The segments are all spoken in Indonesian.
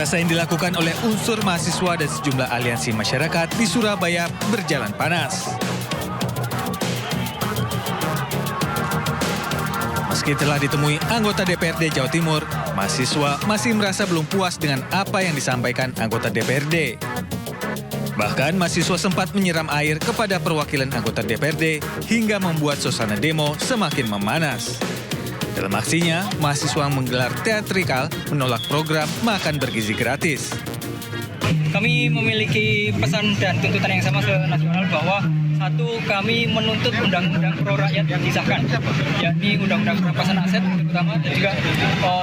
rasa yang dilakukan oleh unsur mahasiswa dan sejumlah aliansi masyarakat di Surabaya berjalan panas. Meski telah ditemui anggota DPRD Jawa Timur, mahasiswa masih merasa belum puas dengan apa yang disampaikan anggota DPRD. Bahkan mahasiswa sempat menyiram air kepada perwakilan anggota DPRD hingga membuat suasana demo semakin memanas. Dalam aksinya, mahasiswa menggelar teatrikal menolak program makan bergizi gratis. Kami memiliki pesan dan tuntutan yang sama nasional bahwa satu, kami menuntut undang-undang pro rakyat yang disahkan, yakni undang-undang perampasan aset terutama, dan juga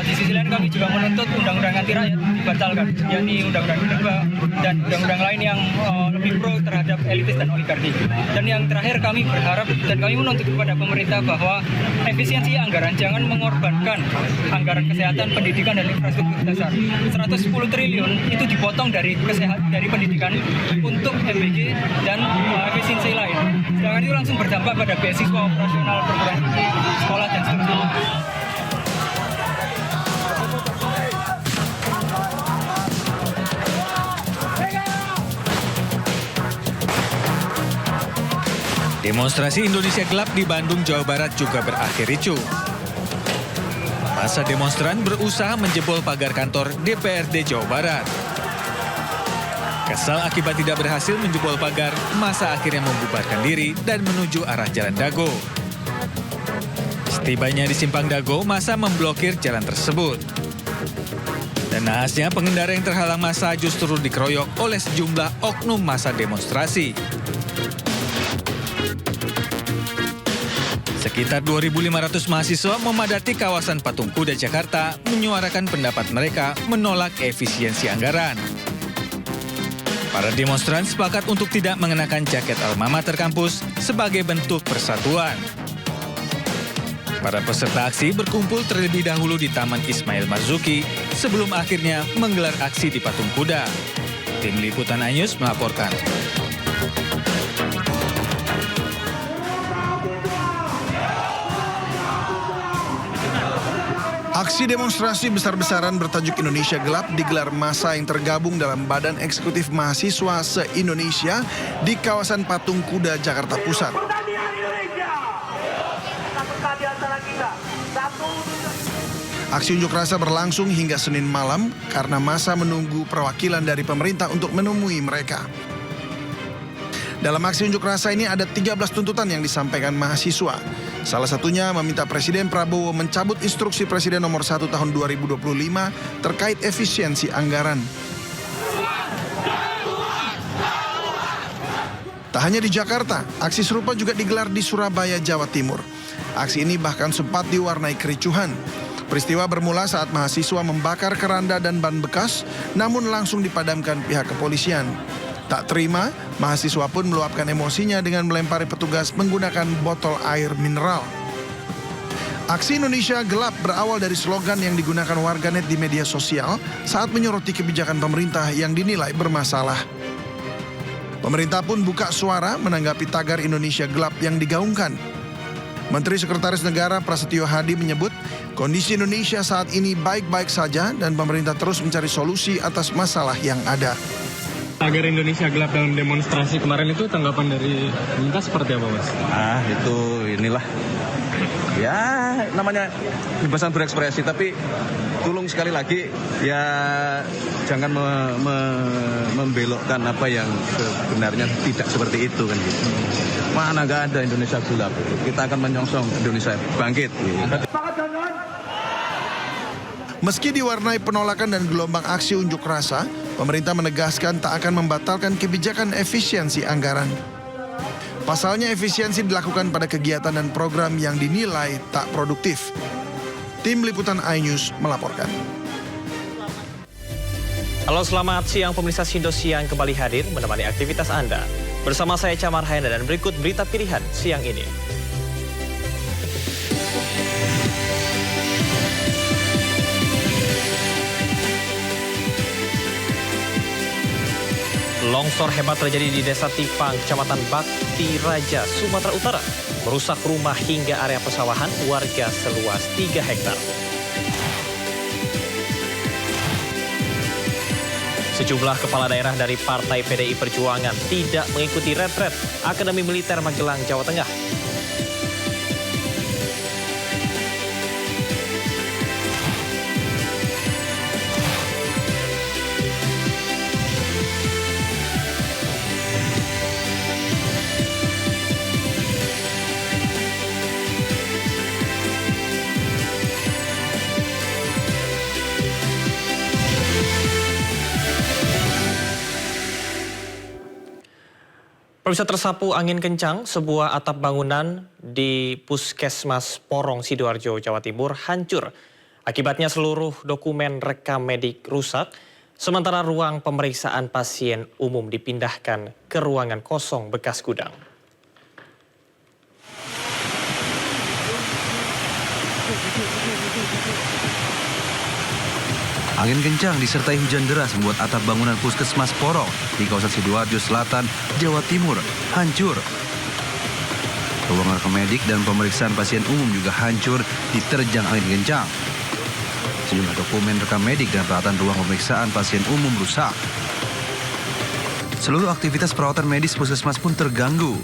di sisi lain kami juga menuntut undang-undang anti rakyat dibatalkan, yakni undang-undang minerba dan undang-undang lain yang lebih pro terhadap elitis dan oligarki. Dan yang terakhir kami berharap dan kami menuntut kepada pemerintah bahwa efisiensi anggaran jangan mengorbankan anggaran kesehatan, pendidikan dan infrastruktur dasar. 110 triliun itu dipotong dari pendidikan untuk MBG dan efisiensi lain. Sedangkan itu langsung berdampak pada beasiswa operasional perguruan tinggi, sekolah dan seterusnya. Demonstrasi Indonesia Gelap di Bandung, Jawa Barat juga berakhir ricuh. Masa demonstran berusaha menjebol pagar kantor DPRD Jawa Barat. Kesal akibat tidak berhasil menjebol pagar, masa akhirnya membubarkan diri dan menuju arah Jalan Dago. Setibanya di Simpang Dago, masa memblokir jalan tersebut. Dan nahasnya pengendara yang terhalang masa justru dikeroyok oleh sejumlah oknum masa demonstrasi. Sekitar 2.500 mahasiswa memadati kawasan Patung Kuda Jakarta menyuarakan pendapat mereka menolak efisiensi anggaran. Para demonstran sepakat untuk tidak mengenakan jaket alma mater kampus sebagai bentuk persatuan. Para peserta aksi berkumpul terlebih dahulu di Taman Ismail Marzuki sebelum akhirnya menggelar aksi di Patung Kuda. Tim Liputan iNews melaporkan. Aksi demonstrasi besar-besaran bertajuk Indonesia Gelap digelar massa yang tergabung dalam Badan Eksekutif Mahasiswa se-Indonesia di kawasan Patung Kuda, Jakarta Pusat. Aksi unjuk rasa berlangsung hingga Senin malam karena massa menunggu perwakilan dari pemerintah untuk menemui mereka. Dalam aksi unjuk rasa ini ada 13 tuntutan yang disampaikan mahasiswa. Salah satunya meminta Presiden Prabowo mencabut instruksi Presiden nomor 1 tahun 2025 terkait efisiensi anggaran. Tak hanya di Jakarta, aksi serupa juga digelar di Surabaya, Jawa Timur. Aksi ini bahkan sempat diwarnai kericuhan. Peristiwa bermula saat mahasiswa membakar keranda dan ban bekas, namun langsung dipadamkan pihak kepolisian. Tak terima, mahasiswa pun meluapkan emosinya dengan melempari petugas menggunakan botol air mineral. Aksi Indonesia Gelap berawal dari slogan yang digunakan warganet di media sosial saat menyoroti kebijakan pemerintah yang dinilai bermasalah. Pemerintah pun buka suara menanggapi tagar Indonesia Gelap yang digaungkan. Menteri Sekretaris Negara Prasetyo Hadi menyebut kondisi Indonesia saat ini baik-baik saja dan pemerintah terus mencari solusi atas masalah yang ada. Tagar Indonesia Gelap dalam demonstrasi kemarin itu tanggapan dari pemerintah seperti apa, Mas? Itu inilah. Ya, namanya kebebasan berekspresi, tapi tolong sekali lagi ya jangan membelokkan apa yang sebenarnya tidak seperti itu kan gitu. Mana nggak ada Indonesia Gelap. Kita akan menyongsong Indonesia bangkit. Meski diwarnai penolakan dan gelombang aksi unjuk rasa, pemerintah menegaskan tak akan membatalkan kebijakan efisiensi anggaran. Pasalnya efisiensi dilakukan pada kegiatan dan program yang dinilai tak produktif. Tim Liputan iNews melaporkan. Halo, selamat siang pemirsa Indosiar kembali hadir menemani aktivitas Anda. Bersama saya Camar Haena dan berikut berita pilihan siang ini. Longsor hebat terjadi di Desa Tipang, Kecamatan Bakti Raja, Sumatera Utara. Merusak rumah hingga area pesawahan warga seluas 3 hektar. Sejumlah kepala daerah dari Partai PDI Perjuangan tidak mengikuti retret Akademi Militer Magelang, Jawa Tengah. Pemirsa, tersapu angin kencang, sebuah atap bangunan di Puskesmas Porong, Sidoarjo, Jawa Timur hancur. Akibatnya seluruh dokumen rekam medik rusak, sementara ruang pemeriksaan pasien umum dipindahkan ke ruangan kosong bekas gudang. Angin kencang disertai hujan deras membuat atap bangunan Puskesmas Porong di kawasan Sidoarjo Selatan, Jawa Timur hancur. Ruangan rekam medik dan pemeriksaan pasien umum juga hancur diterjang angin kencang. Sejumlah dokumen rekam medik dan peralatan ruang pemeriksaan pasien umum rusak. Seluruh aktivitas perawatan medis Puskesmas pun terganggu.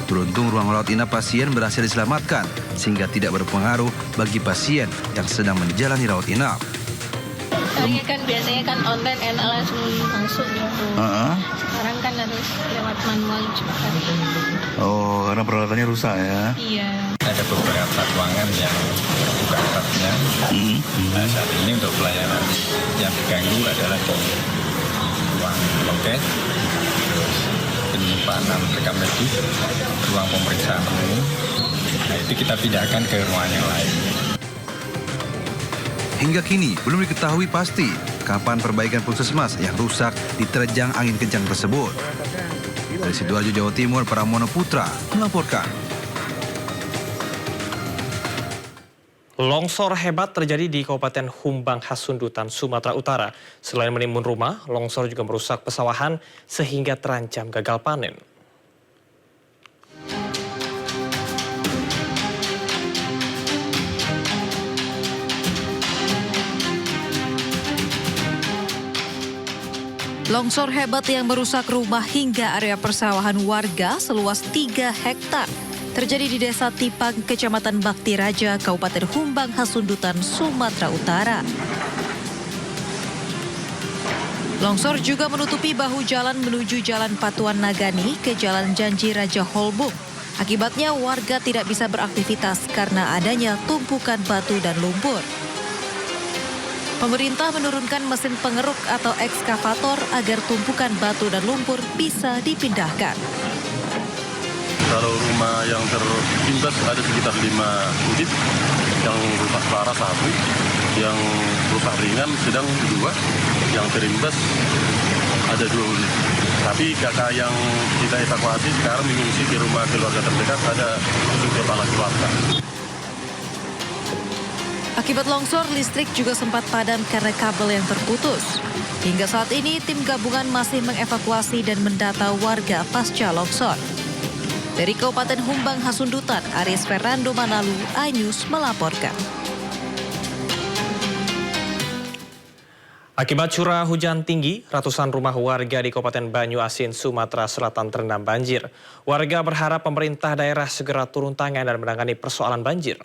Beruntung ruang rawat inap pasien berhasil diselamatkan sehingga tidak berpengaruh bagi pasien yang sedang menjalani rawat inap. Soalnya kan biasanya kan online enak langsung masuk gitu. Sekarang kan harus lewat manual juga kan. Oh, karena peralatannya rusak ya? Iya. Ada beberapa ruangan yang terbuka atapnya. Nah, saat ini untuk pelayanan yang diganggu adalah di ruang loket, terus penyimpanan rekam medik, ruang pemeriksaan umum. Nah, itu kita pindahkan ke ruangan yang lain. Hingga kini belum diketahui pasti kapan perbaikan Puskesmas yang rusak diterjang angin kencang tersebut. Dari Sidoarjo, Jawa Timur, Pramono Putra melaporkan. Longsor hebat terjadi di Kabupaten Humbang Hasundutan, Sumatera Utara. Selain menimbun rumah, longsor juga merusak pesawahan sehingga terancam gagal panen. Longsor hebat yang merusak rumah hingga area persawahan warga seluas 3 hektar terjadi di Desa Tipang, Kecamatan Bakti Raja, Kabupaten Humbang Hasundutan, Sumatera Utara. Longsor juga menutupi bahu jalan menuju Jalan Patuan Nagani ke Jalan Janji Raja Holbung. Akibatnya warga tidak bisa beraktivitas karena adanya tumpukan batu dan lumpur. Pemerintah menurunkan mesin pengeruk atau ekskavator agar tumpukan batu dan lumpur bisa dipindahkan. Kalau rumah yang tertimbas ada sekitar 5 unit, yang rusak parah 1, yang rusak ringan sedang 2, yang terimbas ada 2 unit. Tapi kakak yang kita evakuasi sekarang mengungsi di rumah keluarga terdekat, ada 7 kepala keluarga. Akibat longsor, listrik juga sempat padam karena kabel yang terputus. Hingga saat ini, tim gabungan masih mengevakuasi dan mendata warga pasca longsor. Dari Kabupaten Humbang Hasundutan, Aris Fernando Manalu, iNews melaporkan. Akibat curah hujan tinggi, ratusan rumah warga di Kabupaten Banyu Asin, Sumatera Selatan terendam banjir. Warga berharap pemerintah daerah segera turun tangan dan menangani persoalan banjir.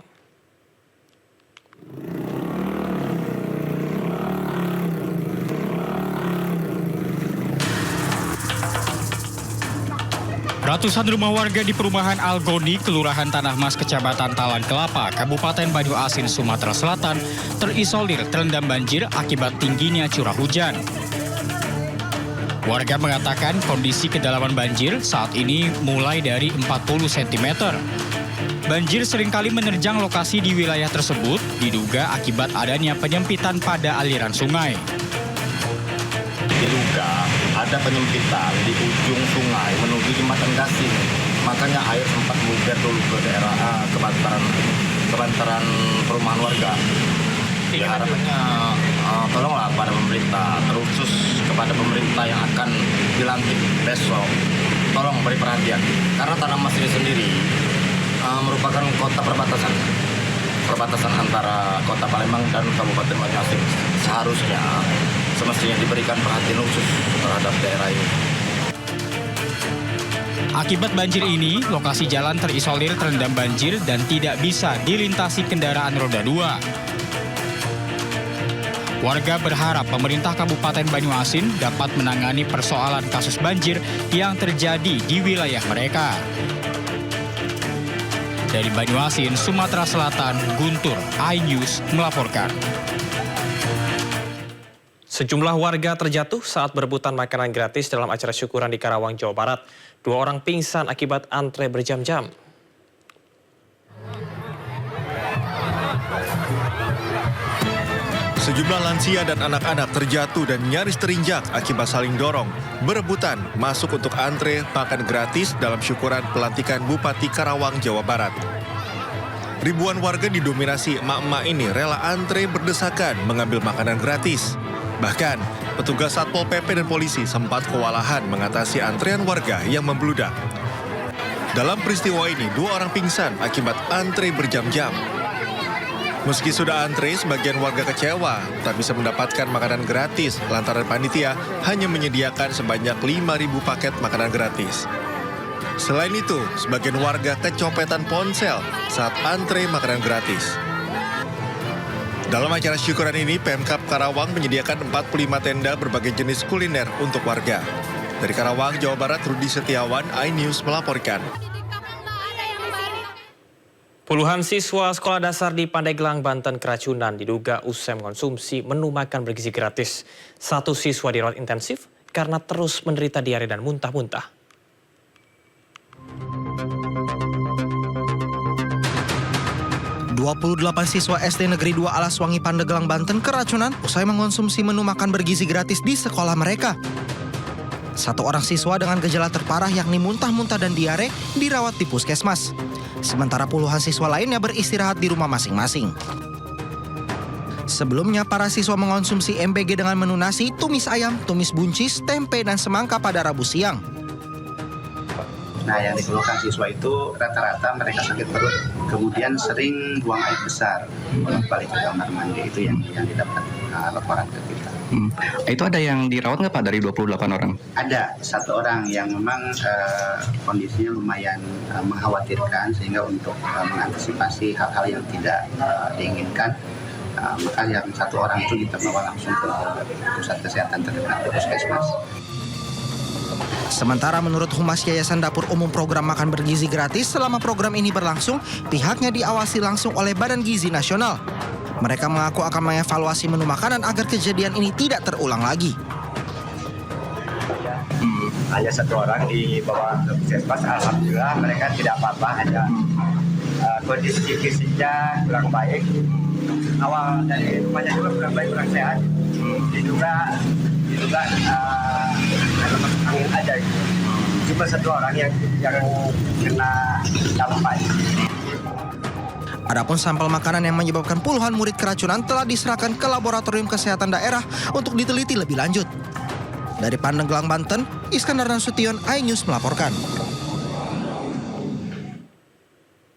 Ratusan rumah warga di perumahan Algoni, Kelurahan Tanah Mas, Kecamatan Talang Kelapa, Kabupaten Banyu Asin, Sumatera Selatan, terisolir terendam banjir akibat tingginya curah hujan. Warga mengatakan kondisi kedalaman banjir saat ini mulai dari 40 cm. Banjir seringkali menerjang lokasi di wilayah tersebut, diduga akibat adanya penyempitan pada aliran sungai. Diduga ada penyempitan di ujung sungai menuju jembatan Gasing. Makanya air sempat meluber dulu ke daerah kebantaran perumahan warga. Ya, harapannya tolonglah pada pemerintah, terkhusus kepada pemerintah yang akan dilantik besok. Tolong beri perhatian, karena Tanah Mas ini sendiri merupakan kota perbatasan antara kota Palembang dan Kabupaten Banyu Asin. Seharusnya semestinya diberikan perhatian khusus terhadap daerah ini. Akibat banjir ini, lokasi jalan terisolir terendam banjir dan tidak bisa dilintasi kendaraan roda 2. Warga berharap pemerintah Kabupaten Banyuasin dapat menangani persoalan kasus banjir yang terjadi di wilayah mereka. Dari Banyuasin, Sumatera Selatan, Guntur, iNews melaporkan. Sejumlah warga terjatuh saat berebutan makanan gratis dalam acara syukuran di Karawang, Jawa Barat. 2 orang pingsan akibat antre berjam-jam. Sejumlah lansia dan anak-anak terjatuh dan nyaris terinjak akibat saling dorong, berebutan masuk untuk antre makan gratis dalam syukuran pelantikan Bupati Karawang, Jawa Barat. Ribuan warga didominasi emak-emak ini rela antre berdesakan mengambil makanan gratis. Bahkan, petugas Satpol PP dan polisi sempat kewalahan mengatasi antrean warga yang membludak. Dalam peristiwa ini, 2 orang pingsan akibat antre berjam-jam. Meski sudah antre, sebagian warga kecewa tak bisa mendapatkan makanan gratis lantaran panitia hanya menyediakan sebanyak 5.000 paket makanan gratis. Selain itu, sebagian warga kecopetan ponsel saat antre makanan gratis. Dalam acara syukuran ini, Pemkab Karawang menyediakan 45 tenda berbagai jenis kuliner untuk warga. Dari Karawang, Jawa Barat, Rudi Setiawan, iNews melaporkan. Puluhan siswa sekolah dasar di Pandeglang, Banten keracunan diduga usai mengonsumsi menu makan bergizi gratis. 1 siswa dirawat intensif karena terus menderita diare dan muntah-muntah. ...28 siswa SD Negeri 2 Alaswangi Pandeglang, Banten keracunan usai mengonsumsi menu makan bergizi gratis di sekolah mereka. 1 orang siswa dengan gejala terparah yakni muntah-muntah dan diare dirawat di puskesmas. Sementara puluhan siswa lainnya beristirahat di rumah masing-masing. Sebelumnya, para siswa mengonsumsi MBG dengan menu nasi, tumis ayam, tumis buncis, tempe, dan semangka pada Rabu siang. Nah, yang dikeluhkan siswa itu rata-rata mereka sakit perut, kemudian sering buang air besar, balik ke kamar mandi. Itu yang didapat laporan ke kita. Itu ada yang dirawat nggak Pak dari 28 orang? Ada 1 orang yang memang kondisinya lumayan mengkhawatirkan, sehingga untuk mengantisipasi hal-hal yang tidak diinginkan, maka yang 1 orang itu kita bawa langsung ke pusat kesehatan terdekat, puskesmas. Sementara menurut Humas Yayasan Dapur Umum Program Makan Bergizi Gratis, selama program ini berlangsung, pihaknya diawasi langsung oleh Badan Gizi Nasional. Mereka mengaku akan mengevaluasi menu makanan agar kejadian ini tidak terulang lagi. Hanya 1 orang dibawa ke puskesmas, alhamdulillah mereka tidak apa-apa, hanya kondisi fisiknya kurang baik. Awal dari rumahnya juga kurang baik, kurang sehat. Diduga angin aja. Cuma 1 orang yang kena dampak. Adapun sampel makanan yang menyebabkan puluhan murid keracunan telah diserahkan ke Laboratorium Kesehatan Daerah untuk diteliti lebih lanjut. Dari Pandeglang, Banten, Iskandar Nasution, iNews melaporkan.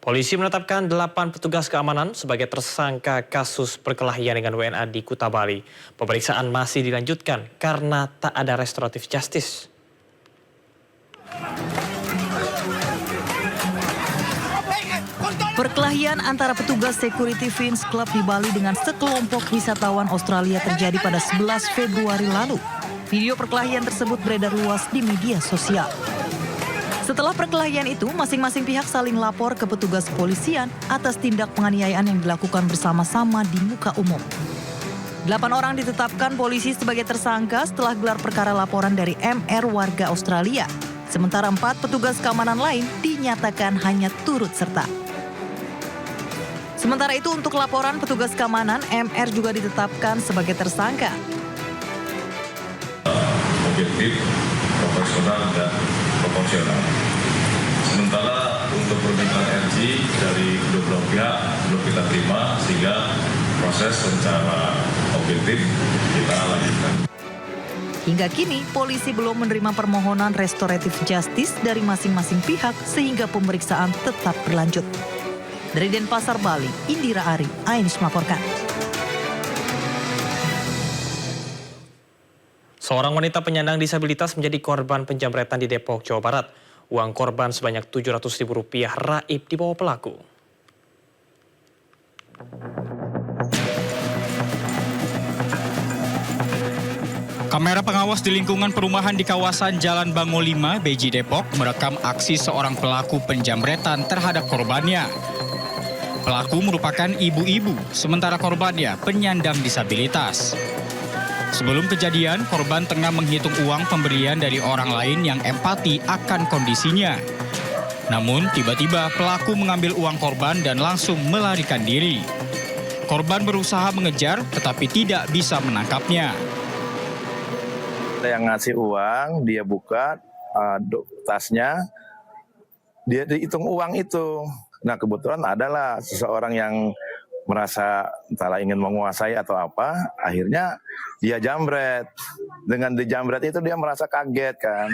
Polisi menetapkan 8 petugas keamanan sebagai tersangka kasus perkelahian dengan WNA di Kuta Bali. Pemeriksaan masih dilanjutkan karena tak ada restoratif justice. Perkelahian antara petugas security Vince Club di Bali dengan sekelompok wisatawan Australia terjadi pada 11 Februari lalu. Video perkelahian tersebut beredar luas di media sosial. Setelah perkelahian itu, masing-masing pihak saling lapor ke petugas kepolisian atas tindak penganiayaan yang dilakukan bersama-sama di muka umum. 8 orang ditetapkan polisi sebagai tersangka setelah gelar perkara laporan dari MR warga Australia. Sementara 4 petugas keamanan lain dinyatakan hanya turut serta. Sementara itu untuk laporan petugas keamanan, MR juga ditetapkan sebagai tersangka. Objektif, profesional, dan proporsional. Sementara untuk permintaan RG dari kedua belah pihak belum kita terima, sehingga proses secara objektif kita lanjutkan. Hingga kini, polisi belum menerima permohonan restoratif justice dari masing-masing pihak sehingga pemeriksaan tetap berlanjut. Dari Denpasar, Bali, Indira Ari, iNews melaporkan. Seorang wanita penyandang disabilitas menjadi korban penjamretan di Depok, Jawa Barat. Uang korban sebanyak Rp700.000 raib dibawa pelaku. Kamera pengawas di lingkungan perumahan di kawasan Jalan Bango 5, Beji, Depok merekam aksi seorang pelaku penjamretan terhadap korbannya. Pelaku merupakan ibu-ibu, sementara korbannya penyandang disabilitas. Sebelum kejadian, korban tengah menghitung uang pemberian dari orang lain yang empati akan kondisinya. Namun, tiba-tiba pelaku mengambil uang korban dan langsung melarikan diri. Korban berusaha mengejar, tetapi tidak bisa menangkapnya. Yang ngasih uang, dia buka tasnya, dia dihitung uang itu. Nah kebetulan adalah seseorang yang merasa entahlah ingin menguasai atau apa, akhirnya dia jambret. Dengan dijambret itu dia merasa kaget kan.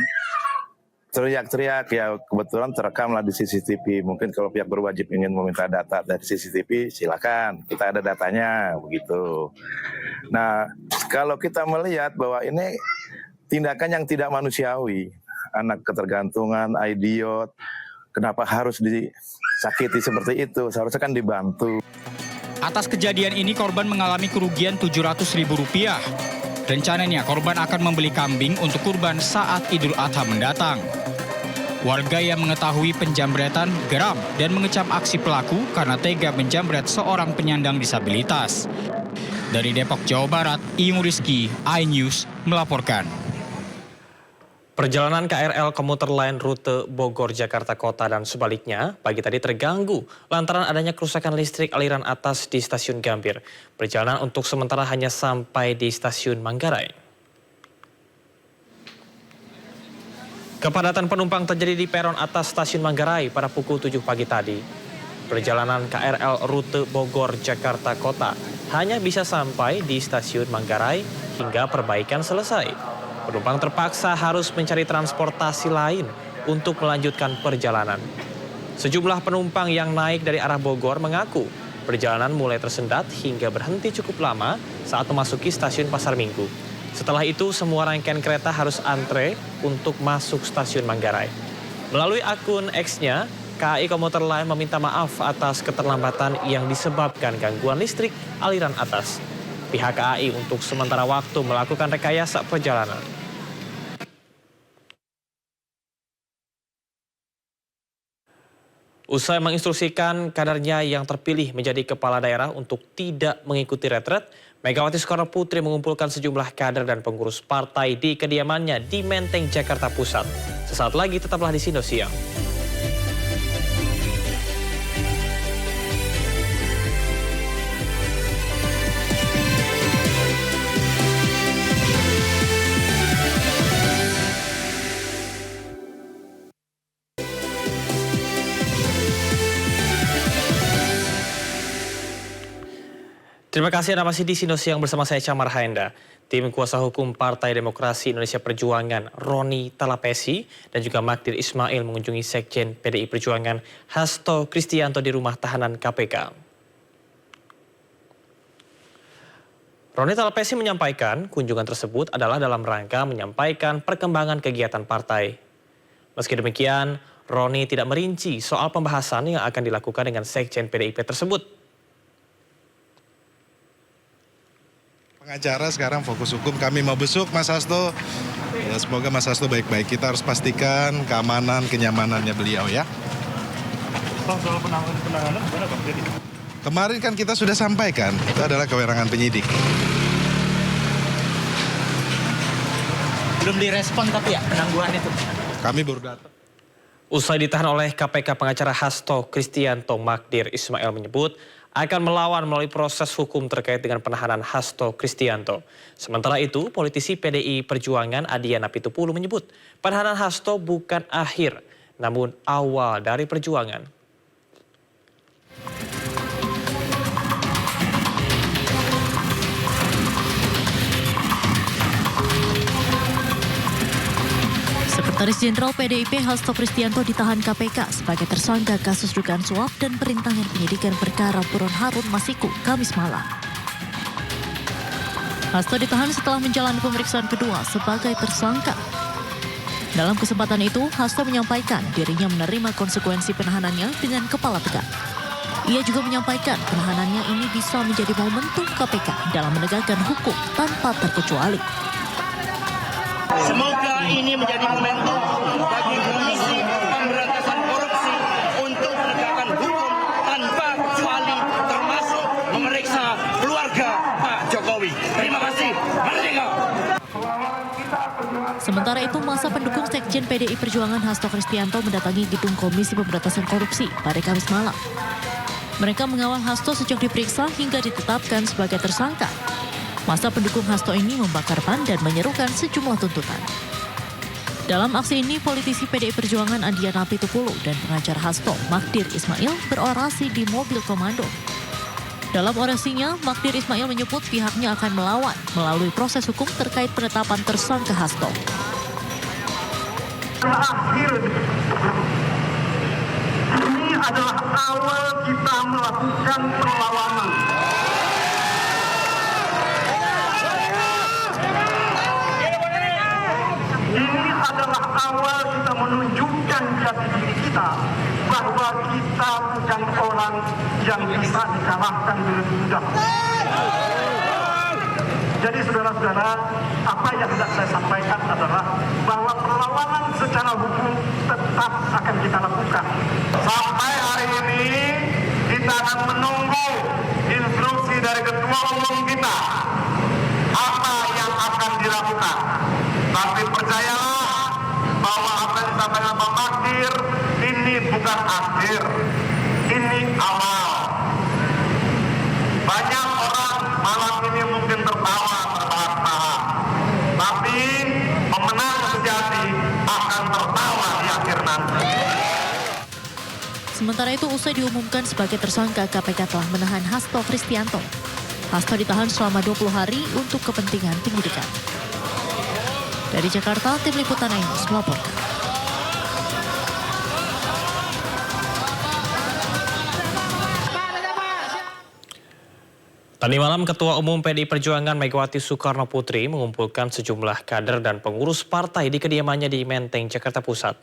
Teriak-teriak, ya kebetulan terekamlah di CCTV. Mungkin kalau pihak berwajib ingin meminta data dari CCTV, silakan. Kita ada datanya, begitu. Nah, kalau kita melihat bahwa ini tindakan yang tidak manusiawi, anak ketergantungan, idiot, kenapa harus disakiti seperti itu? Seharusnya kan dibantu. Atas kejadian ini korban mengalami kerugian Rp700.000. Rencananya korban akan membeli kambing untuk kurban saat Idul Adha mendatang. Warga yang mengetahui penjambretan geram dan mengecam aksi pelaku karena tega menjambret seorang penyandang disabilitas. Dari Depok, Jawa Barat, Iyung Rizky, iNews melaporkan. Perjalanan KRL komuter lain rute Bogor-Jakarta Kota dan sebaliknya pagi tadi terganggu lantaran adanya kerusakan listrik aliran atas di stasiun Gambir. Perjalanan untuk sementara hanya sampai di stasiun Manggarai. Kepadatan penumpang terjadi di peron atas stasiun Manggarai pada pukul 7 pagi tadi. Perjalanan KRL rute Bogor-Jakarta Kota hanya bisa sampai di stasiun Manggarai hingga perbaikan selesai. Penumpang terpaksa harus mencari transportasi lain untuk melanjutkan perjalanan. Sejumlah penumpang yang naik dari arah Bogor mengaku perjalanan mulai tersendat hingga berhenti cukup lama saat memasuki stasiun Pasar Minggu. Setelah itu, semua rangkaian kereta harus antre untuk masuk stasiun Manggarai. Melalui akun X-nya, KAI Komuter Line meminta maaf atas keterlambatan yang disebabkan gangguan listrik aliran atas. Pihak KAI untuk sementara waktu melakukan rekayasa perjalanan. Usai menginstruksikan kadernya yang terpilih menjadi kepala daerah untuk tidak mengikuti retret, Megawati Soekarno Putri mengumpulkan sejumlah kader dan pengurus partai di kediamannya di Menteng, Jakarta Pusat. Sesaat lagi tetaplah di Sindo Siang. Terima kasih Anda masih di Sindo Siang bersama saya Camar Haenda. Tim kuasa hukum Partai Demokrasi Indonesia Perjuangan Roni Talapesi dan juga Magdir Ismail mengunjungi Sekjen PDI Perjuangan Hasto Kristianto di rumah tahanan KPK. Roni Talapesi menyampaikan kunjungan tersebut adalah dalam rangka menyampaikan perkembangan kegiatan partai. Meski demikian, Roni tidak merinci soal pembahasan yang akan dilakukan dengan Sekjen PDIP tersebut. Pengacara sekarang fokus hukum, kami mau besuk Mas Hasto, ya semoga Mas Hasto baik-baik. Kita harus pastikan keamanan, kenyamanannya beliau ya. Soal penanganan gimana Pak? Kemarin kan kita sudah sampaikan, itu adalah kewenangan penyidik. Belum direspon tapi ya penangguhan itu? Kami baru datang. Usai ditahan oleh KPK, pengacara Hasto Kristianto Magdir Ismail menyebut akan melawan melalui proses hukum terkait dengan penahanan Hasto Kristianto. Sementara itu, politisi PDI Perjuangan Adiana Pitupulu menyebut penahanan Hasto bukan akhir, namun awal dari perjuangan. Sekretaris Jenderal PDIP Hasto Kristianto ditahan KPK sebagai tersangka kasus dugaan suap dan perintangan penyidikan perkara buron Harun Masiku Kamis malam. Hasto ditahan setelah menjalani pemeriksaan kedua sebagai tersangka. Dalam kesempatan itu, Hasto menyampaikan dirinya menerima konsekuensi penahanannya dengan kepala tegak. Ia juga menyampaikan penahanannya ini bisa menjadi momentum KPK dalam menegakkan hukum tanpa terkecuali. Semoga ini menjadi momentum bagi Komisi Pemberantasan Korupsi untuk menegakkan hukum tanpa kecuali, termasuk memeriksa keluarga Pak Jokowi. Terima kasih. Merdeka! Sementara itu, masa pendukung Sekjen PDI Perjuangan Hasto Kristianto mendatangi gedung Komisi Pemberantasan Korupsi pada Kamis malam. Mereka mengawal Hasto sejak diperiksa hingga ditetapkan sebagai tersangka. Masa pendukung Hasto ini membakar ban dan menyerukan sejumlah tuntutan. Dalam aksi ini, politisi PDI Perjuangan Adian Apitupulu dan pengacara Hasto, Magdir Ismail, berorasi di mobil komando. Dalam orasinya, Magdir Ismail menyebut pihaknya akan melawan melalui proses hukum terkait penetapan tersangka Hasto. Ini adalah awal kita melakukan perlawanan. Ini adalah awal kita menunjukkan jati diri kita bahwa kita bukan orang yang bisa dikalahkan dengan mudah. Jadi saudara-saudara, apa yang hendak saya sampaikan adalah bahwa perlawanan secara hukum tetap akan kita lakukan. Sampai hari ini kita akan menunggu instruksi dari Ketua Umum kita apa yang akan dilakukan. Tapi percayalah bahwa apa yang disampaikan Pak Magdir ini bukan akhir, ini awal. Banyak orang malam ini mungkin tertawa terbahak-bahak, tapi pemenang sejati akan tertawa di akhir nanti. Sementara itu, usai diumumkan sebagai tersangka, KPK telah menahan Hasto Kristianto. Hasto ditahan selama 20 hari untuk kepentingan penyidikan. Dari Jakarta, Tim Liputan Aimus melaporkan. Tadi malam, Ketua Umum PDI Perjuangan Megawati Soekarno Putri mengumpulkan sejumlah kader dan pengurus partai di kediamannya di Menteng, Jakarta Pusat.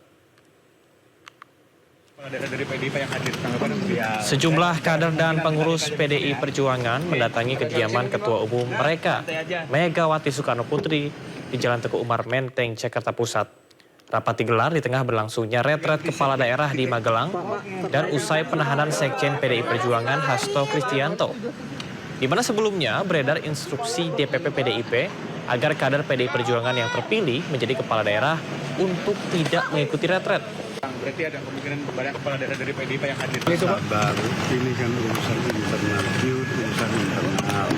Sejumlah kader dan pengurus PDI Perjuangan mendatangi kediaman Ketua Umum mereka, Megawati Soekarno Putri, di Jalan Teguh Umar, Menteng, Jakarta Pusat. Rapat digelar di tengah berlangsungnya retret kepala daerah di Magelang dan usai penahanan Sekjen PDI Perjuangan Hasto Kristianto, di mana sebelumnya beredar instruksi DPP PDIP agar kader PDI Perjuangan yang terpilih menjadi kepala daerah untuk tidak mengikuti retret. Berarti ada kemungkinan banyak kepala daerah dari PDIP yang hadir. Sabar, ini kan urusan internal, urusan internal.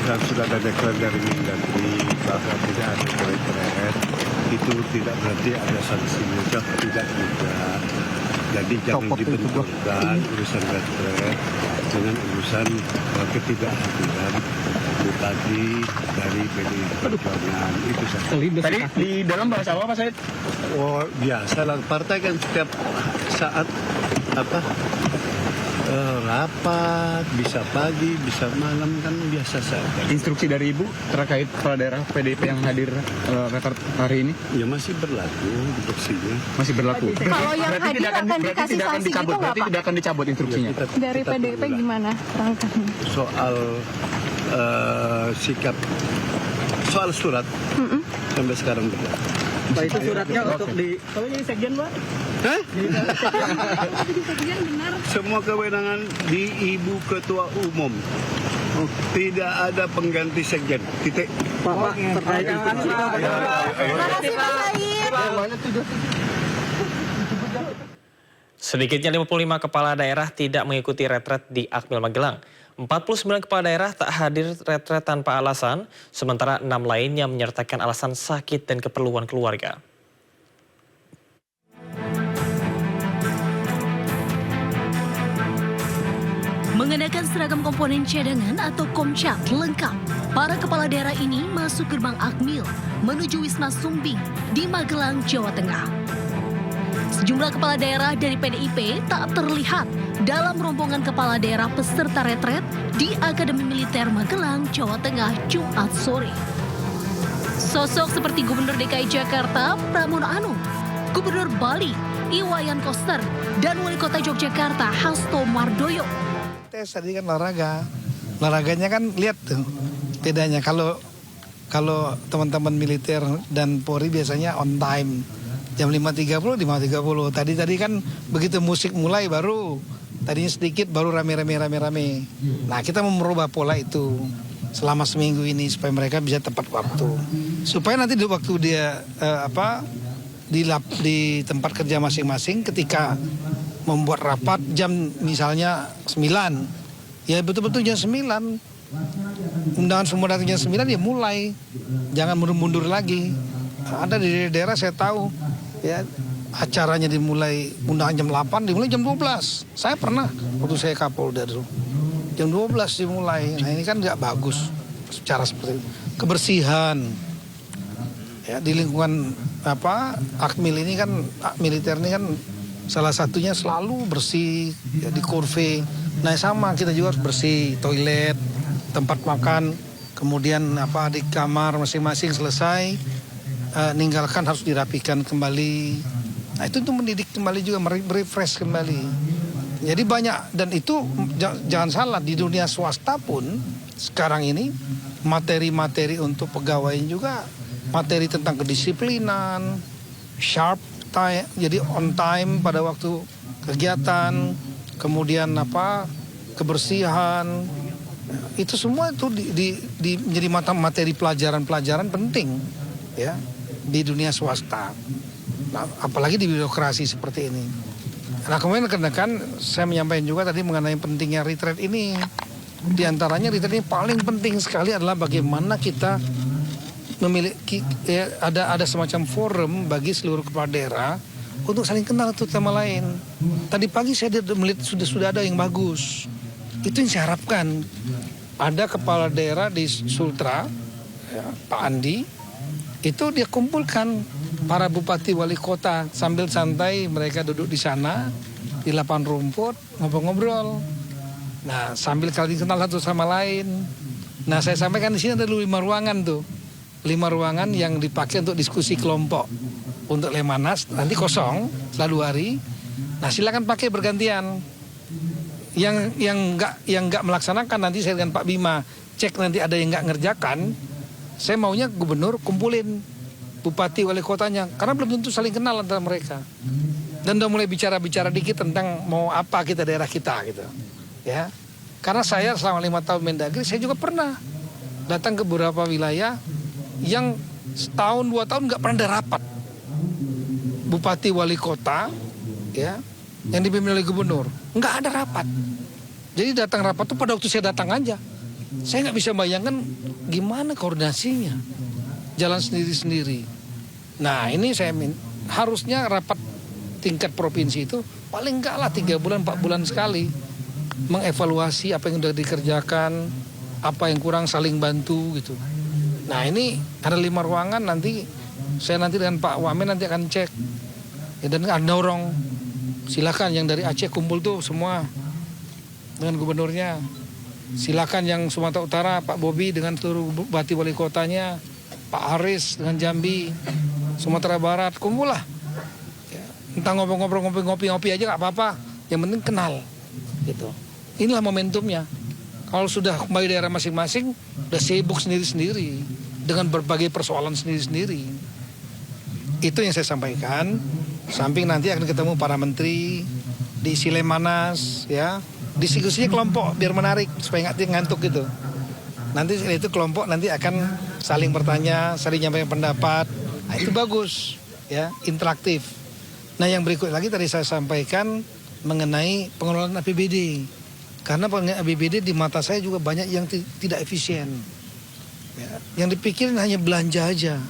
Dan sudah ada deklar dari Mendagri bahwa tidak ada retret. Itu tidak berarti ada sanksi juga, tidak juga. Jadi jangan dibenturkan urusan retret dengan urusan ketidakhadiran bupati dari PDI Perjuangan. Itu saja. Tadi di dalam bahasa apa Pak Said? Oh biasa lah, partai kan setiap saat rapat, bisa pagi, bisa malam, kan biasa saja. Instruksi dari Ibu terkait kepala daerah PDIP yang hadir hari ini? Ya masih berlaku instruksinya. Masih berlaku. Kalau yang hadir akan dikasih sanksi gitu nggak Pak? Berarti tidak akan dicabut instruksinya? Ya, Dari PDIP gimana langkahnya? Soal sikap, soal surat sampai sekarang tidak. Pak, itu suratnya untuk di... Kalau jadi sekjen, Pak? Hah? Jadi sekjen benar. Semua kewenangan di Ibu Ketua Umum. Tidak ada pengganti sekjen. Titik. Pak, terkait instruksi. Sedikitnya 55 kepala daerah tidak mengikuti retret di Akmil Magelang. 49 kepala daerah tak hadir retret tanpa alasan, sementara 6 lainnya menyertakan alasan sakit dan keperluan keluarga. Mengenakan seragam komponen cadangan atau Komcat lengkap, para kepala daerah ini masuk gerbang Akmil menuju Wisma Sumbing di Magelang, Jawa Tengah. Sejumlah kepala daerah dari PDIP tak terlihat dalam rombongan kepala daerah peserta retret di Akademi Militer Magelang, Jawa Tengah, Jumat sore. Sosok seperti Gubernur DKI Jakarta, Pramono Anung, Gubernur Bali, Iwayan Koster, dan Wali Kota Yogyakarta, Hasto Mardoyo. Tes tadi kan olahraganya kan lihat tuh bedanya. Kalau teman-teman militer dan Polri biasanya on time. Jam 5.30, 5.30. Tadi kan begitu musik mulai baru, tadinya sedikit baru rame-rame. Nah, kita mau merubah pola itu selama seminggu ini supaya mereka bisa tepat waktu. Supaya nanti di waktu dia di tempat kerja masing-masing ketika membuat rapat jam misalnya 9. Ya betul-betul jam 9. Undangan semua datang jam 9 ya mulai. Jangan mundur-mundur lagi. Ada di daerah saya tahu ya acaranya dimulai undangan jam 8 dimulai jam 12. Saya pernah waktu saya Kapolda dulu. Jam 12 dimulai. Nah, ini kan nggak bagus secara seperti itu. Kebersihan. Ya di lingkungan Akmil ini kan militer ini kan salah satunya selalu bersih ya, di kurve. Nah, sama kita juga harus bersih toilet, tempat makan, kemudian di kamar masing-masing selesai. Ninggalkan harus dirapikan kembali. Nah, itu untuk mendidik kembali juga, merefresh kembali. Jadi banyak, dan itu jangan salah, di dunia swasta pun sekarang ini materi-materi untuk pegawai juga, materi tentang kedisiplinan, sharp time, jadi on time pada waktu kegiatan, kemudian kebersihan, itu semua itu menjadi materi pelajaran-pelajaran penting ya di dunia swasta. Nah, apalagi di birokrasi seperti ini. Nah, kemudian kan saya menyampaikan juga tadi mengenai pentingnya retreat ini. Di antaranya retreat ini paling penting sekali adalah bagaimana kita memiliki ada semacam forum bagi seluruh kepala daerah untuk saling kenal satu sama lain. Tadi pagi saya melihat sudah ada yang bagus. Itu yang saya harapkan. Ada kepala daerah di Sultra, ya, Pak Andi, itu dia kumpulkan para bupati wali kota sambil santai mereka duduk di sana di lapangan rumput ngobrol-ngobrol. Nah, sambil kali kenal satu sama lain. Nah, saya sampaikan di sini ada 5 ruangan tuh. 5 ruangan yang dipakai untuk diskusi kelompok. Untuk Lemanas nanti kosong setelah 2 hari. Nah, silakan pakai bergantian. Yang nggak melaksanakan nanti saya dengan Pak Bima cek nanti ada yang nggak ngerjakan. Saya maunya gubernur kumpulin bupati wali kotanya karena belum tentu saling kenal antara mereka. Dan udah mulai bicara-bicara dikit tentang mau apa kita daerah kita gitu. Ya. Karena saya selama 5 tahun Mendagri saya juga pernah datang ke beberapa wilayah yang setahun 2 tahun nggak pernah ada rapat. Bupati wali kota ya yang dipimpin oleh gubernur nggak ada rapat. Jadi datang rapat tuh pada waktu saya datang aja. Saya nggak bisa bayangkan gimana koordinasinya, jalan sendiri-sendiri. Nah, ini saya harusnya rapat tingkat provinsi itu paling enggak lah 3 bulan 4 bulan sekali mengevaluasi apa yang sudah dikerjakan, apa yang kurang, saling bantu gitu. Nah, ini ada 5 ruangan, nanti saya dengan Pak Wamen nanti akan cek ya, dan akan dorong. Silakan yang dari Aceh kumpul tuh semua dengan gubernurnya. Silakan yang Sumatera Utara, Pak Bobi dengan seluruh bupati wali kotanya, Pak Haris dengan Jambi, Sumatera Barat, kumpul lah. Ya, entah ngobrol-ngobrol, ngopi-ngopi aja nggak apa-apa. Yang penting kenal, gitu. Inilah momentumnya. Kalau sudah kembali daerah masing-masing, udah sibuk sendiri-sendiri dengan berbagai persoalan sendiri-sendiri. Itu yang saya sampaikan. Samping nanti akan ketemu para menteri di Lemanas, ya. Diskusinya kelompok biar menarik supaya nggak ngantuk gitu. Nanti itu kelompok nanti akan saling bertanya, saling nyampaikan pendapat. Nah, itu bagus, ya, interaktif. Nah, yang berikut lagi tadi saya sampaikan mengenai pengelolaan APBD. Karena pengelolaan APBD di mata saya juga banyak yang tidak efisien. Ya, yang dipikirin hanya belanja aja.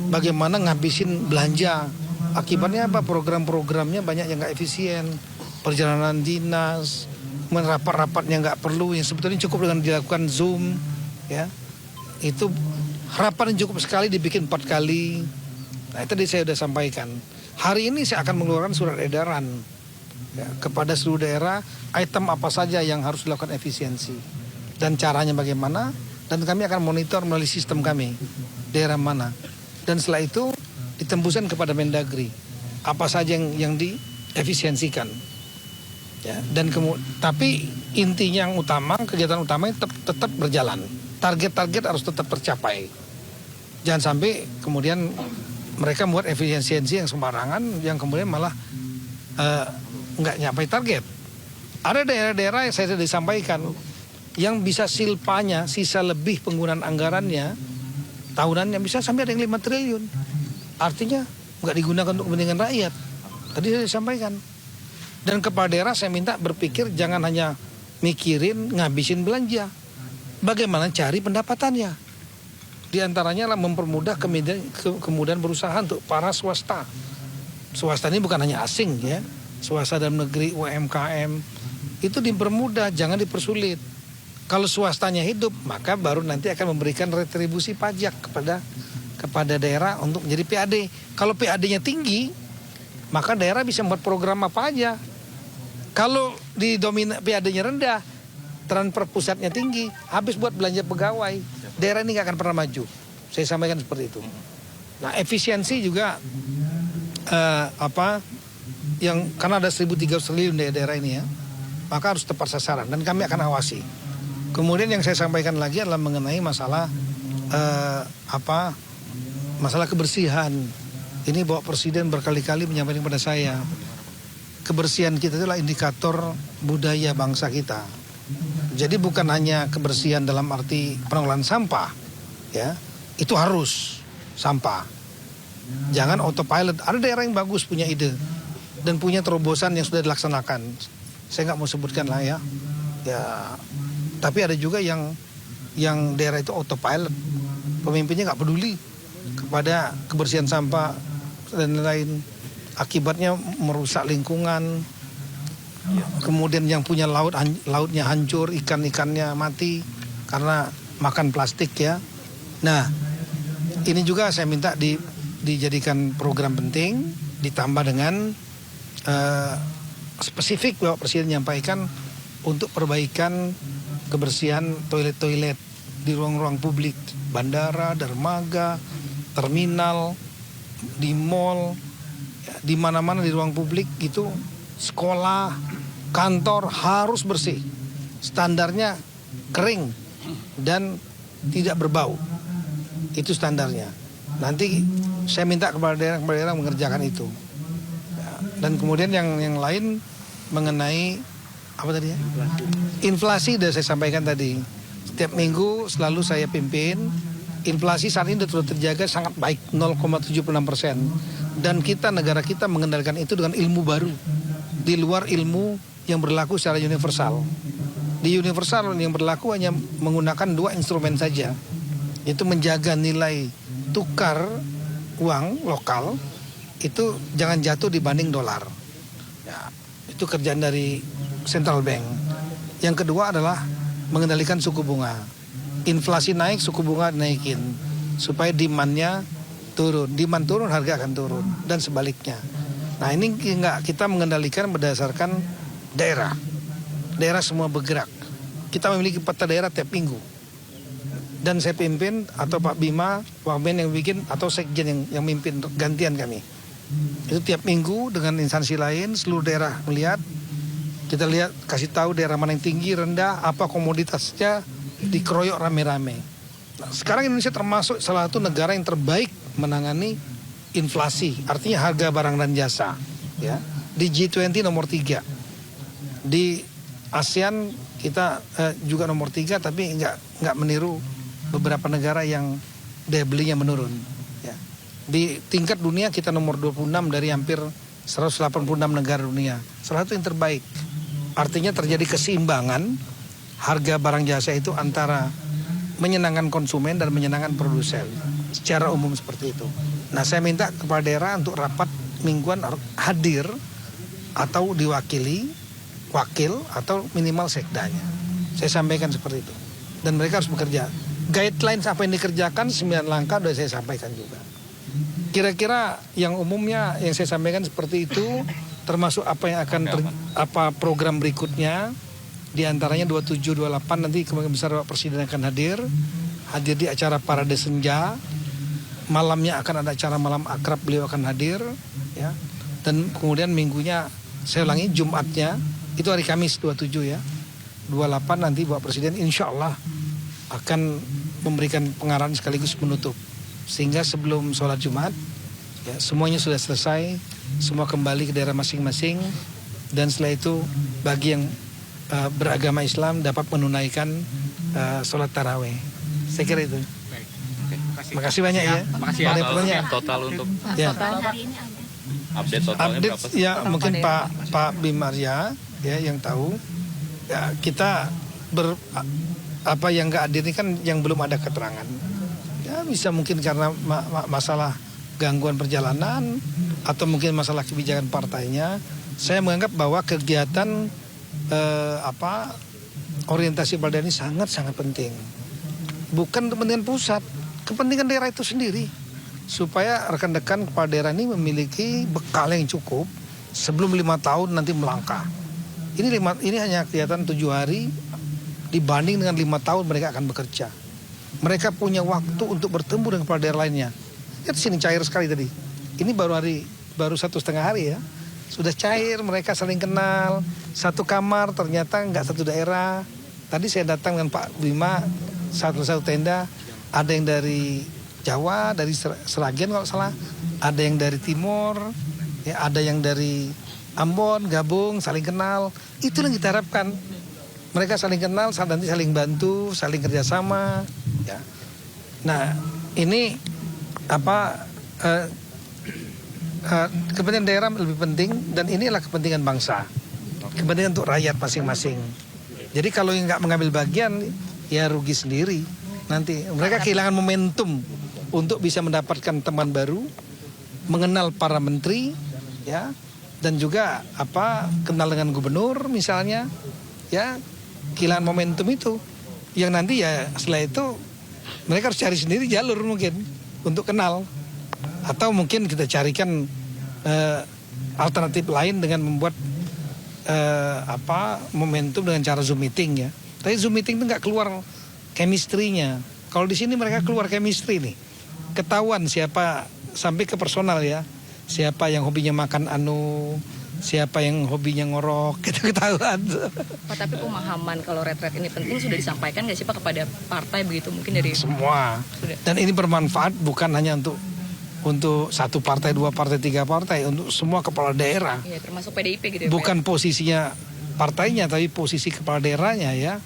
Bagaimana ngabisin belanja? Akibatnya apa? Program-programnya banyak yang nggak efisien. Perjalanan dinas, rapat-rapatnya nggak perlu, yang sebetulnya cukup dengan dilakukan Zoom, ya. Itu rapat yang cukup sekali dibikin 4 kali. Nah, itu tadi saya sudah sampaikan. Hari ini saya akan mengeluarkan surat edaran ya, kepada seluruh daerah item apa saja yang harus dilakukan efisiensi dan caranya bagaimana, dan kami akan monitor melalui sistem kami daerah mana, dan setelah itu ditembuskan kepada Mendagri apa saja yang diefisiensikan ya, dan tapi intinya yang utama, kegiatan utama tetap berjalan, target-target harus tetap tercapai, jangan sampai kemudian mereka membuat efisiensi yang sembarangan yang kemudian malah nggak nyapai target. Ada daerah-daerah yang saya sudah disampaikan yang bisa silpanya, sisa lebih penggunaan anggarannya tahunannya bisa sampai ada yang 5 triliun. Artinya nggak digunakan untuk kepentingan rakyat. Tadi saya disampaikan. Dan kepala daerah saya minta berpikir jangan hanya mikirin ngabisin belanja. Bagaimana cari pendapatannya. Di antaranya lah mempermudah kemudahan berusaha untuk para swasta. Swasta ini bukan hanya asing ya. Swasta dalam negeri, UMKM. Itu dipermudah, jangan dipersulit. Kalau swastanya hidup, maka baru nanti akan memberikan retribusi pajak kepada daerah untuk menjadi PAD. Kalau PAD-nya tinggi, maka daerah bisa membuat program apa aja. Kalau PAD-nya rendah, transfer pusatnya tinggi, habis buat belanja pegawai. Daerah ini nggak akan pernah maju. Saya sampaikan seperti itu. Nah, efisiensi juga karena ada 1.300 triliun di daerah ini ya, maka harus tepat sasaran dan kami akan awasi. Kemudian yang saya sampaikan lagi adalah mengenai masalah masalah kebersihan. Ini Bapak Presiden berkali-kali menyampaikan kepada saya, kebersihan kita itulah indikator budaya bangsa kita. Jadi bukan hanya kebersihan dalam arti pengelolaan sampah, ya, itu harus sampah. Jangan autopilot. Ada daerah yang bagus punya ide dan punya terobosan yang sudah dilaksanakan. Saya nggak mau sebutkan lah ya. Tapi ada juga yang daerah itu autopilot. Pemimpinnya nggak peduli kepada kebersihan sampah dan lain-lain. Akibatnya merusak lingkungan. Kemudian yang punya lautnya hancur, ikan-ikannya mati karena makan plastik ya. Nah, ini juga saya minta dijadikan program penting, ditambah dengan spesifik Bapak Presiden menyampaikan untuk perbaikan kebersihan toilet-toilet di ruang-ruang publik, bandara, dermaga, terminal, di mall, di mana-mana di ruang publik gitu. Sekolah, kantor harus bersih. Standarnya kering dan tidak berbau. Itu standarnya. Nanti saya minta kepada daerah mengerjakan itu. Dan kemudian yang lain mengenai apa tadi ya? Inflasi sudah saya sampaikan tadi. Setiap minggu selalu saya pimpin. Inflasi saat ini sudah terjaga sangat baik, 0,76%. Dan negara kita mengendalikan itu dengan ilmu baru. Di luar ilmu yang berlaku secara universal. Di universal yang berlaku hanya menggunakan 2 instrumen saja. Itu menjaga nilai tukar uang lokal itu jangan jatuh dibanding dolar. Ya, itu kerjaan dari central bank. Yang kedua adalah mengendalikan suku bunga. Inflasi naik, suku bunga naikin supaya demand-nya turun. Demand turun, harga akan turun dan sebaliknya. Nah, ini kita mengendalikan berdasarkan daerah. Daerah semua bergerak. Kita memiliki peta daerah tiap minggu. Dan saya pimpin atau Pak Bima, Wamen yang bikin atau Sekjen yang mimpin gantian kami. Itu tiap minggu dengan instansi lain seluruh daerah melihat. Kita lihat, kasih tahu daerah mana yang tinggi, rendah, apa komoditasnya, dikeroyok rame-rame. Nah, sekarang Indonesia termasuk salah satu negara yang terbaik menangani inflasi, artinya harga barang dan jasa. Ya, di G20 nomor 3, di ASEAN kita juga nomor 3, tapi nggak meniru beberapa negara yang daya belinya menurun. Ya. Di tingkat dunia kita nomor 26 dari hampir 186 negara dunia, salah satu yang terbaik. Artinya terjadi keseimbangan harga barang jasa itu antara menyenangkan konsumen dan menyenangkan produsen secara umum seperti itu. Nah, saya minta kepada daerah untuk rapat mingguan hadir atau diwakili wakil atau minimal sekdanya. Saya sampaikan seperti itu. Dan mereka harus bekerja. Guidelines apa yang dikerjakan 9 langkah sudah saya sampaikan juga. kira-kira yang umumnya yang saya sampaikan seperti itu, termasuk apa yang akan apa program berikutnya, di antaranya 27, 28 nanti kemungkinan besar Pak Presiden akan hadir di acara Parade Senja. Malamnya akan ada acara malam akrab, beliau akan hadir, ya. Dan kemudian minggunya, saya ulangi, Jumatnya itu hari Kamis 27 ya, 28 nanti Bapak Presiden insya Allah akan memberikan pengarahan sekaligus menutup, sehingga sebelum sholat Jumat ya, semuanya sudah selesai, semua kembali ke daerah masing-masing, dan setelah itu bagi yang beragama Islam dapat menunaikan sholat taraweh. Saya kira itu. Makasih banyak ya. Makasih ya. Total untuk ya. Update totalnya Update berapa? Ya mungkin Pak Bim Arya ya yang tahu. Ya, kita apa yang nggak hadir ini kan yang belum ada keterangan. Ya bisa mungkin karena masalah gangguan perjalanan atau mungkin masalah kebijakan partainya. Saya menganggap bahwa kegiatan orientasi Balda ini sangat-sangat penting. Bukan kepentingan pusat, kepentingan daerah itu sendiri. Supaya rekan-rekan kepala daerah ini memiliki bekal yang cukup sebelum 5 tahun nanti melangkah. Ini hanya kelihatan 7 hari dibanding dengan 5 tahun mereka akan bekerja. Mereka punya waktu untuk bertemu dengan kepala daerah lainnya. Lihat sini cair sekali tadi. Ini baru 1,5 hari ya. Sudah cair, mereka saling kenal. Satu kamar ternyata nggak satu daerah. Tadi saya datang dengan Pak Bima, satu tenda. Ada yang dari Jawa, dari Seragen kalau salah. Ada yang dari Timur, ya, ada yang dari Ambon, gabung, saling kenal. Itu yang kita harapkan. Mereka saling kenal, nanti saling bantu, saling kerjasama. Ya. Nah, ini kepentingan daerah lebih penting, dan inilah kepentingan bangsa, kepentingan untuk rakyat masing-masing. Jadi kalau yang nggak mengambil bagian, ya rugi sendiri. Nanti mereka kehilangan momentum untuk bisa mendapatkan teman baru, mengenal para menteri, ya, dan juga kenal dengan gubernur misalnya, ya, kehilangan momentum itu, yang nanti ya setelah itu mereka harus cari sendiri jalur mungkin untuk kenal. Atau mungkin kita carikan alternatif lain dengan membuat momentum dengan cara Zoom meeting ya. Tapi Zoom meeting itu nggak keluar chemistry-nya. Kalau di sini mereka keluar chemistry nih. Ketahuan siapa, sampai ke personal ya. Siapa yang hobinya makan siapa yang hobinya ngorok, itu ketahuan. Pak, tapi pemahaman kalau retret ini penting sudah disampaikan nggak sih Pak kepada partai begitu, mungkin dari semua. Dan ini bermanfaat bukan hanya untuk 1 partai, 2 partai, 3 partai, untuk semua kepala daerah. Iya, termasuk PDIP gitu ya. Bukan posisinya partainya, tapi posisi kepala daerahnya ya,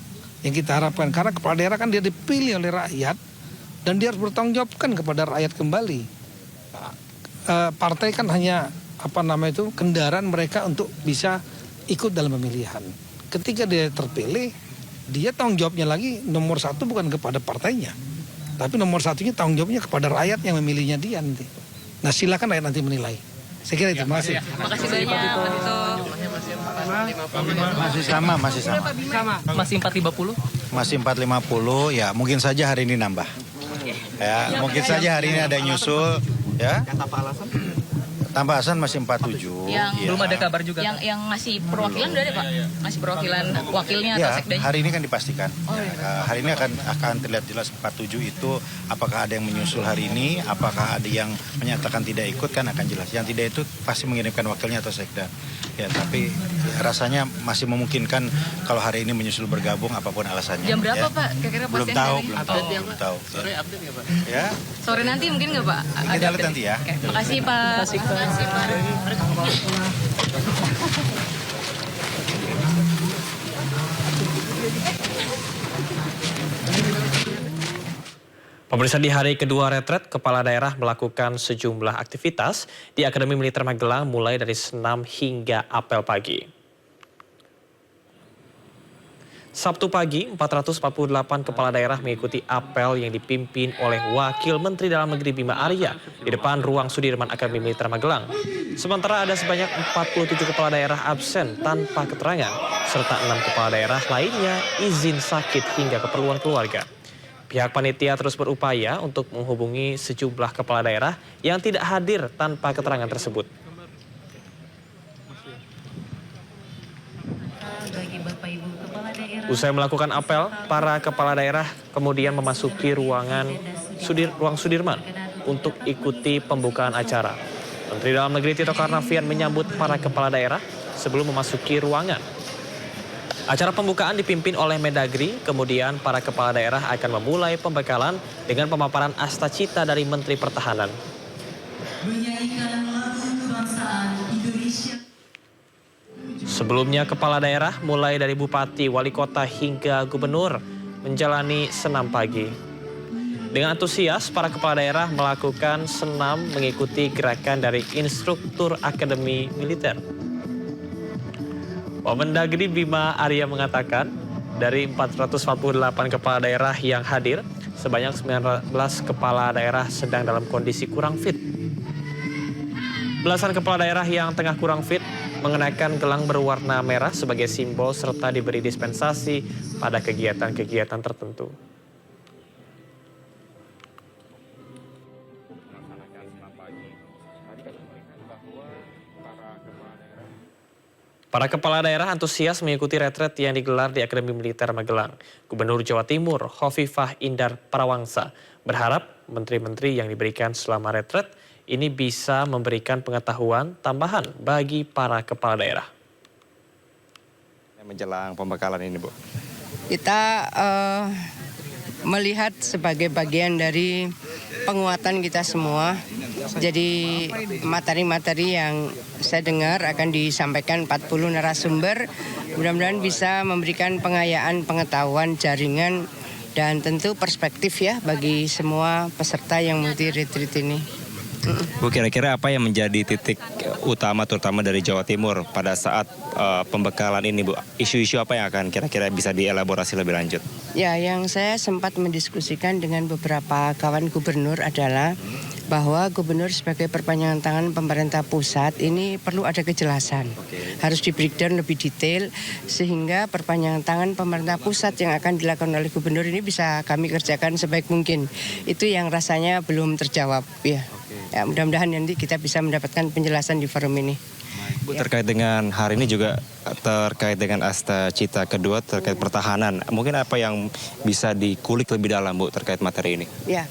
yang kita harapkan. Karena kepala daerah kan dia dipilih oleh rakyat dan dia harus bertanggung jawabkan kepada rakyat kembali. Partai kan hanya kendaraan mereka untuk bisa ikut dalam pemilihan. Ketika dia terpilih, dia tanggung jawabnya lagi nomor 1 bukan kepada partainya, tapi nomor 1-nya tanggung jawabnya kepada rakyat yang memilihnya dia nanti. Nah, silakan rakyat nanti menilai. Saya kira itu. Terima kasih. Makasih banyak Pak Tito. Masih sama. Masih 450? Masih 450 ya, mungkin saja hari ini nambah. Ya, mungkin saja hari ini ada nyusul ya. Tambah Hasan masih 47. Yang ya. belum ada kabar juga. Yang ngasih perwakilan udah ada Pak? Ngasih perwakilan wakilnya ya, atau sekdanya? hari ini kan dipastikan. Hari ini akan terlihat jelas 47 itu apakah ada yang menyusul hari ini, apakah ada yang menyatakan tidak ikut, kan akan jelas. Yang tidak itu pasti mengirimkan wakilnya atau sekda. Ya, tapi rasanya masih memungkinkan kalau hari ini menyusul bergabung apapun alasannya. Jam berapa ya. Pak? Kira-kira Belum tahu. Belum tahu. Sore update nggak Pak? Ya. Sore nanti mungkin nggak Pak? Kita lihat nanti ya. Oke. Makasih Pak. Makasih Pak. Pemirsa, di hari kedua retret, kepala daerah melakukan sejumlah aktivitas di Akademi Militer Magelang mulai dari senam hingga apel pagi. Sabtu pagi, 448 kepala daerah mengikuti apel yang dipimpin oleh Wakil Menteri Dalam Negeri Bima Arya di depan ruang Sudirman Akademi Militer Magelang. Sementara ada sebanyak 47 kepala daerah absen tanpa keterangan, serta 6 kepala daerah lainnya izin sakit hingga keperluan keluarga. Pihak panitia terus berupaya untuk menghubungi sejumlah kepala daerah yang tidak hadir tanpa keterangan tersebut. Usai melakukan apel, para kepala daerah kemudian memasuki ruang Sudirman untuk ikuti pembukaan acara. Menteri Dalam Negeri Tito Karnavian menyambut para kepala daerah sebelum memasuki ruangan. Acara pembukaan dipimpin oleh Mendagri, kemudian para kepala daerah akan memulai pembekalan dengan pemaparan Astacita dari Menteri Pertahanan. Sebelumnya kepala daerah mulai dari bupati, wali kota hingga gubernur menjalani senam pagi. Dengan antusias, para kepala daerah melakukan senam mengikuti gerakan dari instruktur Akademi Militer. Mendagri Bima Arya mengatakan, dari 448 kepala daerah yang hadir, sebanyak 19 kepala daerah sedang dalam kondisi kurang fit. Belasan kepala daerah yang tengah kurang fit mengenakan gelang berwarna merah sebagai simbol serta diberi dispensasi pada kegiatan-kegiatan tertentu. Para kepala daerah antusias mengikuti retret yang digelar di Akademi Militer Magelang. Gubernur Jawa Timur, Hovifah Indar Parawangsa, berharap menteri-menteri yang diberikan selama retret ini bisa memberikan pengetahuan tambahan bagi para kepala daerah. Menjelang pembekalan ini, Bu. Kita melihat sebagai bagian dari penguatan kita semua. Jadi materi-materi yang saya dengar akan disampaikan 40 narasumber. Mudah-mudahan bisa memberikan pengayaan pengetahuan, jaringan, dan tentu perspektif ya bagi semua peserta yang multi retreat ini. Bu, kira-kira apa yang menjadi titik utama terutama dari Jawa Timur pada saat pembekalan ini, Bu? Isu-isu apa yang akan kira-kira bisa dielaborasi lebih lanjut? Ya, yang saya sempat mendiskusikan dengan beberapa kawan gubernur adalah bahwa gubernur sebagai perpanjangan tangan pemerintah pusat ini perlu ada kejelasan. Harus di breakdown lebih detail sehingga perpanjangan tangan pemerintah pusat yang akan dilakukan oleh gubernur ini bisa kami kerjakan sebaik mungkin. Itu yang rasanya belum terjawab ya. Ya, mudah-mudahan nanti kita bisa mendapatkan penjelasan di forum ini. Bu, terkait dengan hari ini juga terkait dengan Astacita kedua terkait pertahanan. Mungkin apa yang bisa dikulik lebih dalam, Bu, terkait materi ini? Ya,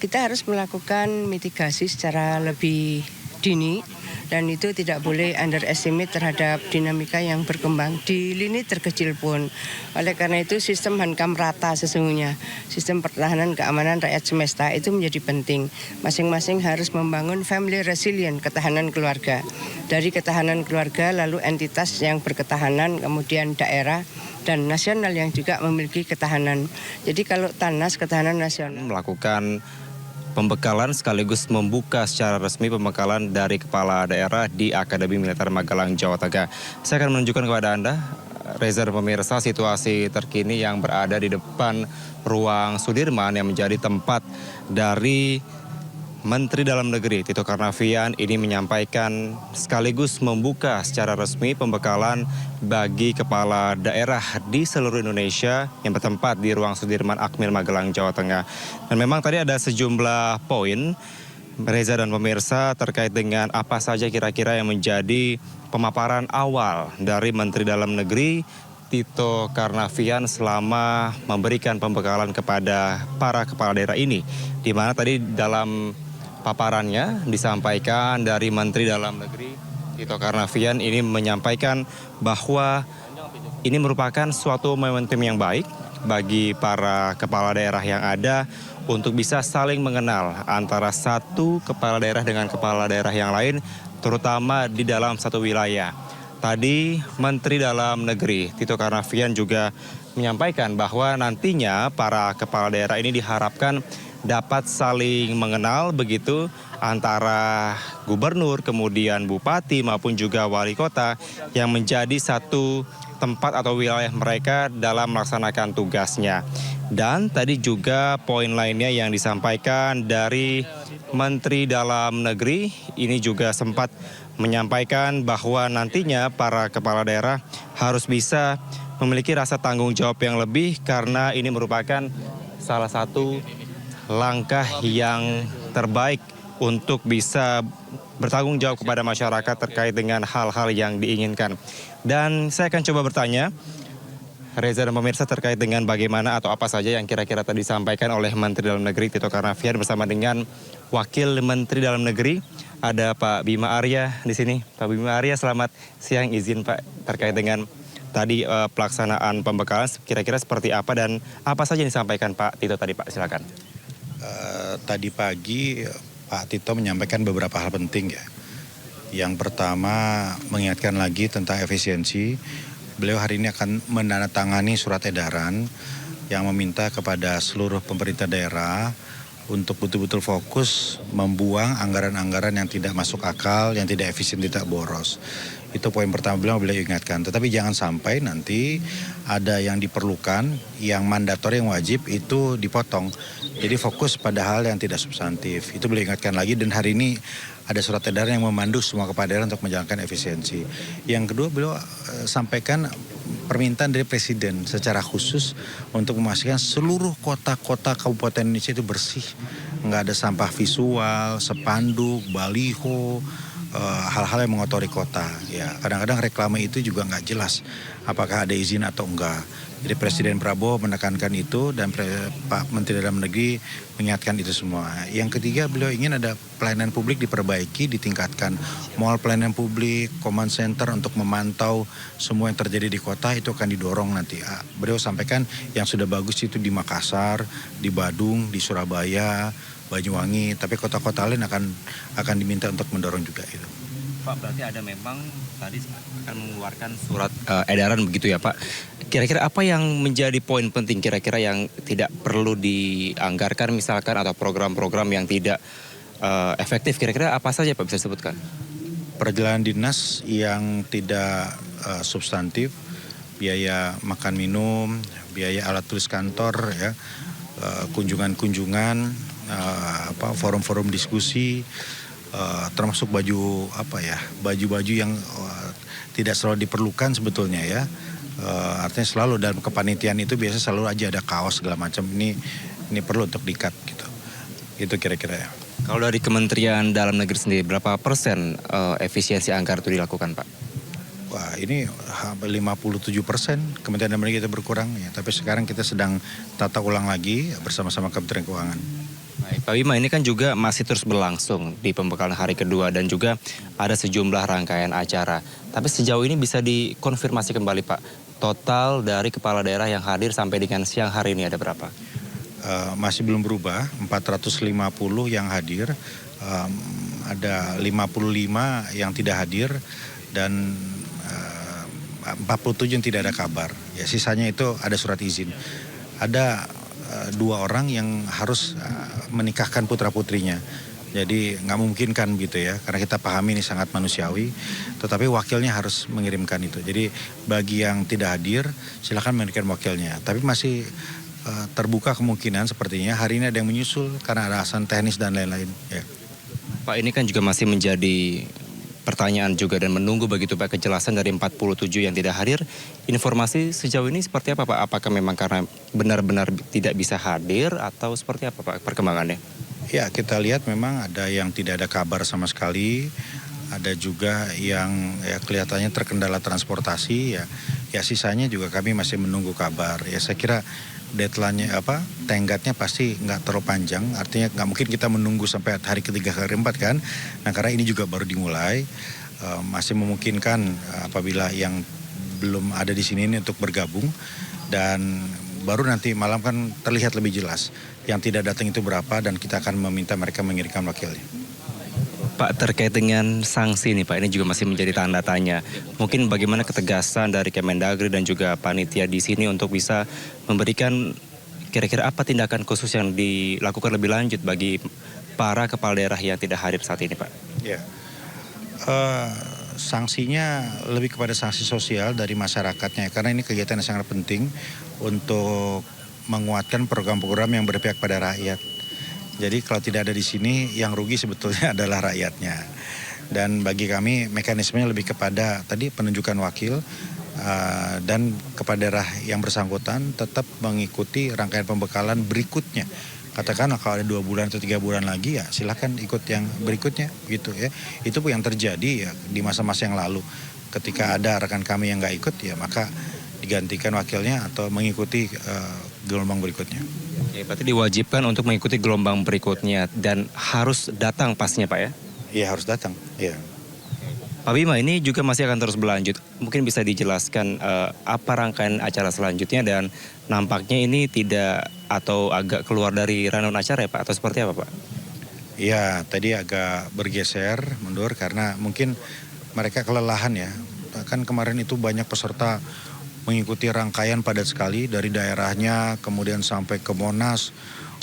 kita harus melakukan mitigasi secara lebih dini dan itu tidak boleh underestimate terhadap dinamika yang berkembang di lini terkecil pun. Oleh karena itu sistem hankam rata sesungguhnya. Sistem pertahanan keamanan rakyat semesta itu menjadi penting. Masing-masing harus membangun family resilient, ketahanan keluarga. Dari ketahanan keluarga lalu entitas yang berketahanan, kemudian daerah dan nasional yang juga memiliki ketahanan. Jadi kalau TANAS ketahanan nasional melakukan pembekalan sekaligus membuka secara resmi pembekalan dari kepala daerah di Akademi Militer Magelang, Jawa Tengah. Saya akan menunjukkan kepada Anda, Reza dan pemirsa, situasi terkini yang berada di depan ruang Sudirman yang menjadi tempat dari Menteri Dalam Negeri Tito Karnavian ini menyampaikan sekaligus membuka secara resmi pembekalan bagi kepala daerah di seluruh Indonesia yang bertempat di ruang Sudirman Akmil Magelang, Jawa Tengah. Dan memang tadi ada sejumlah poin, Reza dan pemirsa, terkait dengan apa saja kira-kira yang menjadi pemaparan awal dari Menteri Dalam Negeri Tito Karnavian selama memberikan pembekalan kepada para kepala daerah ini. Di mana tadi dalam paparannya disampaikan dari Menteri Dalam Negeri Tito Karnavian ini menyampaikan bahwa ini merupakan suatu momentum yang baik bagi para kepala daerah yang ada untuk bisa saling mengenal antara satu kepala daerah dengan kepala daerah yang lain, terutama di dalam satu wilayah. Tadi Menteri Dalam Negeri Tito Karnavian juga menyampaikan bahwa nantinya para kepala daerah ini diharapkan dapat saling mengenal begitu antara gubernur, kemudian bupati maupun juga wali kota yang menjadi satu tempat atau wilayah mereka dalam melaksanakan tugasnya. Dan tadi juga poin lainnya yang disampaikan dari Menteri Dalam Negeri ini juga sempat menyampaikan bahwa nantinya para kepala daerah harus bisa memiliki rasa tanggung jawab yang lebih karena ini merupakan salah satu langkah yang terbaik untuk bisa bertanggung jawab kepada masyarakat terkait dengan hal-hal yang diinginkan. Dan saya akan coba bertanya, Reza dan pemirsa, terkait dengan bagaimana atau apa saja yang kira-kira tadi disampaikan oleh Menteri Dalam Negeri Tito Karnavian bersama dengan Wakil Menteri Dalam Negeri. Ada Pak Bima Arya di sini. Pak Bima Arya, selamat siang. Izin Pak terkait dengan tadi pelaksanaan pembekalan kira-kira seperti apa dan apa saja yang disampaikan Pak Tito tadi, Pak? Silakan. Tadi pagi Pak Tito menyampaikan beberapa hal penting ya. Yang pertama mengingatkan lagi tentang efisiensi. Beliau hari ini akan menandatangani surat edaran yang meminta kepada seluruh pemerintah daerah untuk betul-betul fokus membuang anggaran-anggaran yang tidak masuk akal, yang tidak efisien, tidak boros. Itu poin pertama beliau ingatkan. Tetapi jangan sampai nanti ada yang diperlukan, yang mandatori, yang wajib itu dipotong. Jadi fokus pada hal yang tidak substantif. Itu beliau ingatkan lagi dan hari ini ada surat edaran yang memandu semua kepala daerah untuk menjalankan efisiensi. Yang kedua beliau sampaikan permintaan dari Presiden secara khusus untuk memastikan seluruh kota-kota Kabupaten Indonesia itu bersih. Nggak ada sampah visual, spanduk, baliho, hal-hal yang mengotori kota. Ya, kadang-kadang reklame itu juga nggak jelas apakah ada izin atau enggak. Jadi Presiden Prabowo menekankan itu dan Pak Menteri Dalam Negeri mengingatkan itu semua. Yang ketiga beliau ingin ada pelayanan publik diperbaiki, ditingkatkan. Mall pelayanan publik, command center untuk memantau semua yang terjadi di kota itu akan didorong nanti. Beliau sampaikan yang sudah bagus itu di Makassar, di Badung, di Surabaya, Banyuwangi, tapi kota-kota lain akan diminta untuk mendorong juga itu. Pak, berarti ada memang tadi akan mengeluarkan surat edaran begitu ya Pak. Kira-kira apa yang menjadi poin penting kira-kira yang tidak perlu dianggarkan misalkan atau program-program yang tidak efektif, kira-kira apa saja Pak bisa sebutkan? Perjalanan dinas yang tidak substantif, biaya makan minum, biaya alat tulis kantor, ya, kunjungan-kunjungan, forum-forum diskusi, termasuk baju-baju yang tidak selalu diperlukan sebetulnya ya. Artinya selalu dalam kepanitiaan itu biasa selalu aja ada kaos segala macam. Ini perlu untuk di-cut gitu. Itu kira-kira ya. Kalau dari Kementerian Dalam Negeri sendiri berapa persen efisiensi anggaran itu dilakukan Pak? Wah, ini 57% Kementerian Dalam Negeri kita berkurang ya. Tapi sekarang kita sedang tata ulang lagi bersama-sama Kementerian Keuangan. Baik, Pak Bima, ini kan juga masih terus berlangsung di pembekalan hari kedua dan juga ada sejumlah rangkaian acara. Tapi sejauh ini bisa dikonfirmasi kembali Pak, total dari kepala daerah yang hadir sampai dengan siang hari ini ada berapa? Masih belum berubah, 450 yang hadir, ada 55 yang tidak hadir dan 47 yang tidak ada kabar. Ya, sisanya itu ada surat izin. Ada 2 orang yang harus menikahkan putra-putrinya. Jadi nggak memungkinkan gitu ya, karena kita pahami ini sangat manusiawi, tetapi wakilnya harus mengirimkan itu. Jadi bagi yang tidak hadir, silakan mengirimkan wakilnya. Tapi masih terbuka kemungkinan sepertinya hari ini ada yang menyusul karena ada alasan teknis dan lain-lain. Ya. Pak, ini kan juga masih menjadi pertanyaan juga dan menunggu begitu Pak kejelasan dari 47 yang tidak hadir. Informasi sejauh ini seperti apa Pak? Apakah memang karena benar-benar tidak bisa hadir atau seperti apa Pak perkembangannya? Ya, kita lihat memang ada yang tidak ada kabar sama sekali. Ada juga yang ya kelihatannya terkendala transportasi ya. Ya sisanya juga kami masih menunggu kabar. Ya saya kira deadline-nya tenggatnya pasti nggak terlalu panjang. Artinya nggak mungkin kita menunggu sampai hari ketiga, hari keempat kan. Nah karena ini juga baru dimulai, masih memungkinkan apabila yang belum ada di sini ini untuk bergabung dan baru nanti malam kan terlihat lebih jelas yang tidak datang itu berapa dan kita akan meminta mereka mengirimkan wakilnya. Pak, terkait dengan sanksi nih Pak, ini juga masih menjadi tanda tanya. Mungkin bagaimana ketegasan dari Kemendagri dan juga panitia di sini untuk bisa memberikan kira-kira apa tindakan khusus yang dilakukan lebih lanjut bagi para kepala daerah yang tidak hadir saat ini Pak? Ya, sanksinya lebih kepada sanksi sosial dari masyarakatnya. Karena ini kegiatan yang sangat penting untuk menguatkan program-program yang berpihak pada rakyat. Jadi kalau tidak ada di sini, yang rugi sebetulnya adalah rakyatnya. Dan bagi kami mekanismenya lebih kepada tadi penunjukan wakil dan kepada daerah yang bersangkutan tetap mengikuti rangkaian pembekalan berikutnya. Katakanlah kalau ada 2 bulan atau 3 bulan lagi ya silakan ikut yang berikutnya gitu ya. Itu yang terjadi ya di masa-masa yang lalu. Ketika ada rekan kami yang nggak ikut ya maka digantikan wakilnya atau mengikuti gelombang berikutnya. Oke, berarti diwajibkan untuk mengikuti gelombang berikutnya dan harus datang pastinya Pak ya? Iya harus datang, iya. Pak Bima, ini juga masih akan terus berlanjut. Mungkin bisa dijelaskan apa rangkaian acara selanjutnya dan nampaknya ini tidak atau agak keluar dari rundown acara ya Pak? Atau seperti apa Pak? Iya, tadi agak bergeser, mundur karena mungkin mereka kelelahan ya. Kan kemarin itu banyak peserta mengikuti rangkaian padat sekali dari daerahnya, kemudian sampai ke Monas,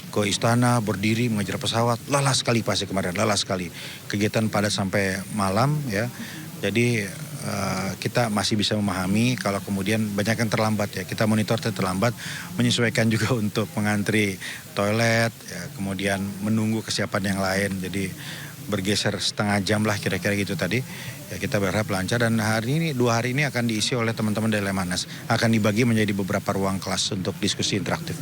ke istana, berdiri, mengejar pesawat. Lelah sekali pasti kemarin, lelah sekali. Kegiatan padat sampai malam ya. Jadi kita masih bisa memahami kalau kemudian banyak yang terlambat ya. Kita monitor terlambat, menyesuaikan juga untuk mengantri toilet, ya, kemudian menunggu kesiapan yang lain. Jadi bergeser setengah jam lah kira-kira gitu tadi. Ya, kita berharap lancar dan hari ini 2 hari ini akan diisi oleh teman-teman dari Lemhanas. Akan dibagi menjadi beberapa ruang kelas untuk diskusi interaktif.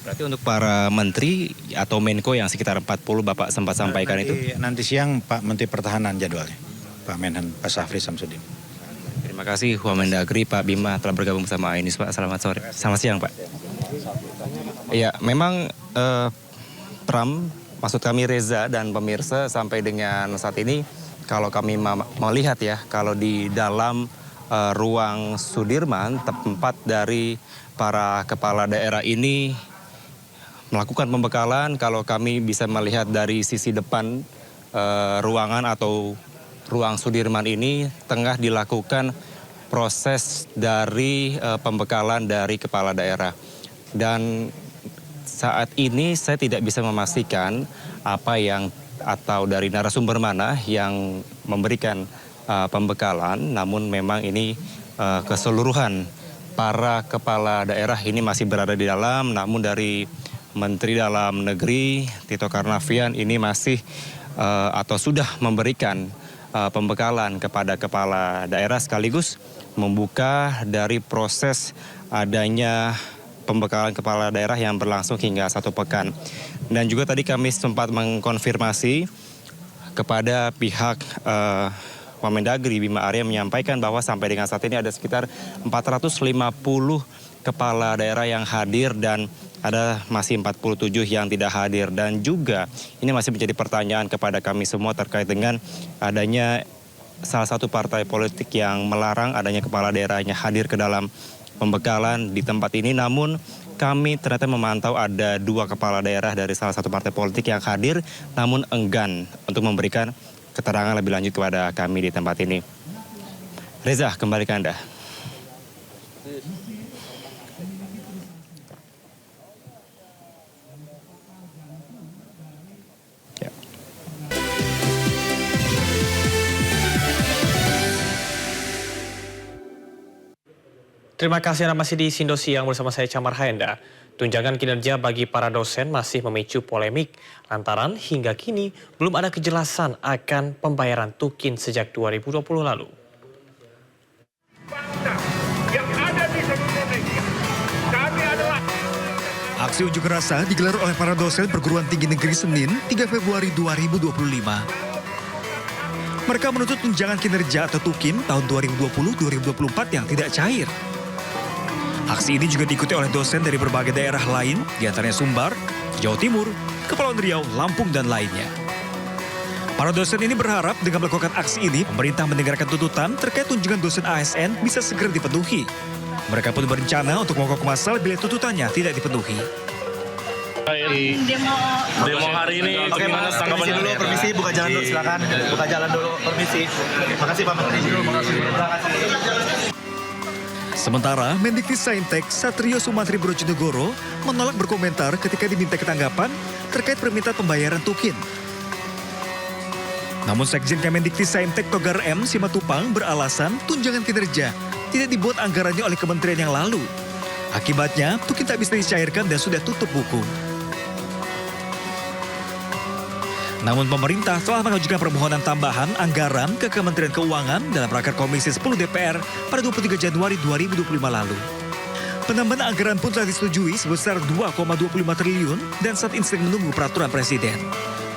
Berarti untuk para menteri atau Menko yang sekitar 40 Bapak sempat sampaikan itu? Nanti siang Pak Menteri Pertahanan jadwalnya, Pak Menhan, Pak Syafri Samsudin. Terima kasih Wamendagri Pak Bima telah bergabung bersama Ainus Pak. Selamat sore, selamat siang Pak. Iya, memang Trump, maksud kami Reza dan pemirsa sampai dengan saat ini kalau kami melihat ya, kalau di dalam ruang Sudirman tempat dari para kepala daerah ini melakukan pembekalan, kalau kami bisa melihat dari sisi depan ruangan atau ruang Sudirman ini tengah dilakukan proses dari pembekalan dari kepala daerah. Dan saat ini saya tidak bisa memastikan apa yang atau dari narasumber mana yang memberikan pembekalan, namun memang ini keseluruhan para kepala daerah ini masih berada di dalam, namun dari Menteri Dalam Negeri Tito Karnavian ini masih atau sudah memberikan pembekalan kepada kepala daerah sekaligus membuka dari proses adanya pembekalan kepala daerah yang berlangsung hingga 1 pekan. Dan juga tadi kami sempat mengkonfirmasi kepada pihak Wamendagri Bima Arya menyampaikan bahwa sampai dengan saat ini ada sekitar 450 kepala daerah yang hadir dan ada masih 47 yang tidak hadir. Dan juga ini masih menjadi pertanyaan kepada kami semua terkait dengan adanya salah satu partai politik yang melarang adanya kepala daerahnya hadir ke dalam pembekalan di tempat ini. Namun kami ternyata memantau ada 2 kepala daerah dari salah satu partai politik yang hadir namun enggan untuk memberikan keterangan lebih lanjut kepada kami di tempat ini. Reza, kembali ke Anda. Terima kasih Anda masih di Sindo Siang bersama saya Camar Haenda. Tunjangan kinerja bagi para dosen masih memicu polemik lantaran hingga kini belum ada kejelasan akan pembayaran tukin sejak 2020 lalu. Aksi unjuk rasa digelar oleh para dosen perguruan tinggi negeri Senin 3 Februari 2025. Mereka menuntut tunjangan kinerja atau tukin tahun 2020-2024 yang tidak cair. Aksi ini juga diikuti oleh dosen dari berbagai daerah lain, diantaranya Sumbar, Jawa Timur, Kepulauan Riau, Lampung, dan lainnya. Para dosen ini berharap dengan melakukan aksi ini, pemerintah mendengarkan tuntutan terkait tunjangan dosen ASN bisa segera dipenuhi. Mereka pun berencana untuk mogok massal bila tuntutannya tidak dipenuhi. Demo hari ini. Oke, permisi dulu, permisi, buka jalan dulu, silakan. Buka jalan dulu, permisi. Makasih Pak Menteri. Terima kasih. Sementara Mendikbudristek Satrio Sumantri Brojonegoro menolak berkomentar ketika diminta ketanggapan terkait permintaan pembayaran tukin. Namun Sekjen Kemendikbudristek Togar M. Simatupang beralasan tunjangan kinerja tidak dibuat anggarannya oleh kementerian yang lalu. Akibatnya, tukin tak bisa dicairkan dan sudah tutup buku. Namun pemerintah telah mengajukan permohonan tambahan anggaran ke Kementerian Keuangan dalam raker Komisi 10 DPR pada 23 Januari 2025 lalu. Penambahan anggaran pun telah disetujui sebesar 2,25 triliun dan saat ini sedang menunggu peraturan Presiden.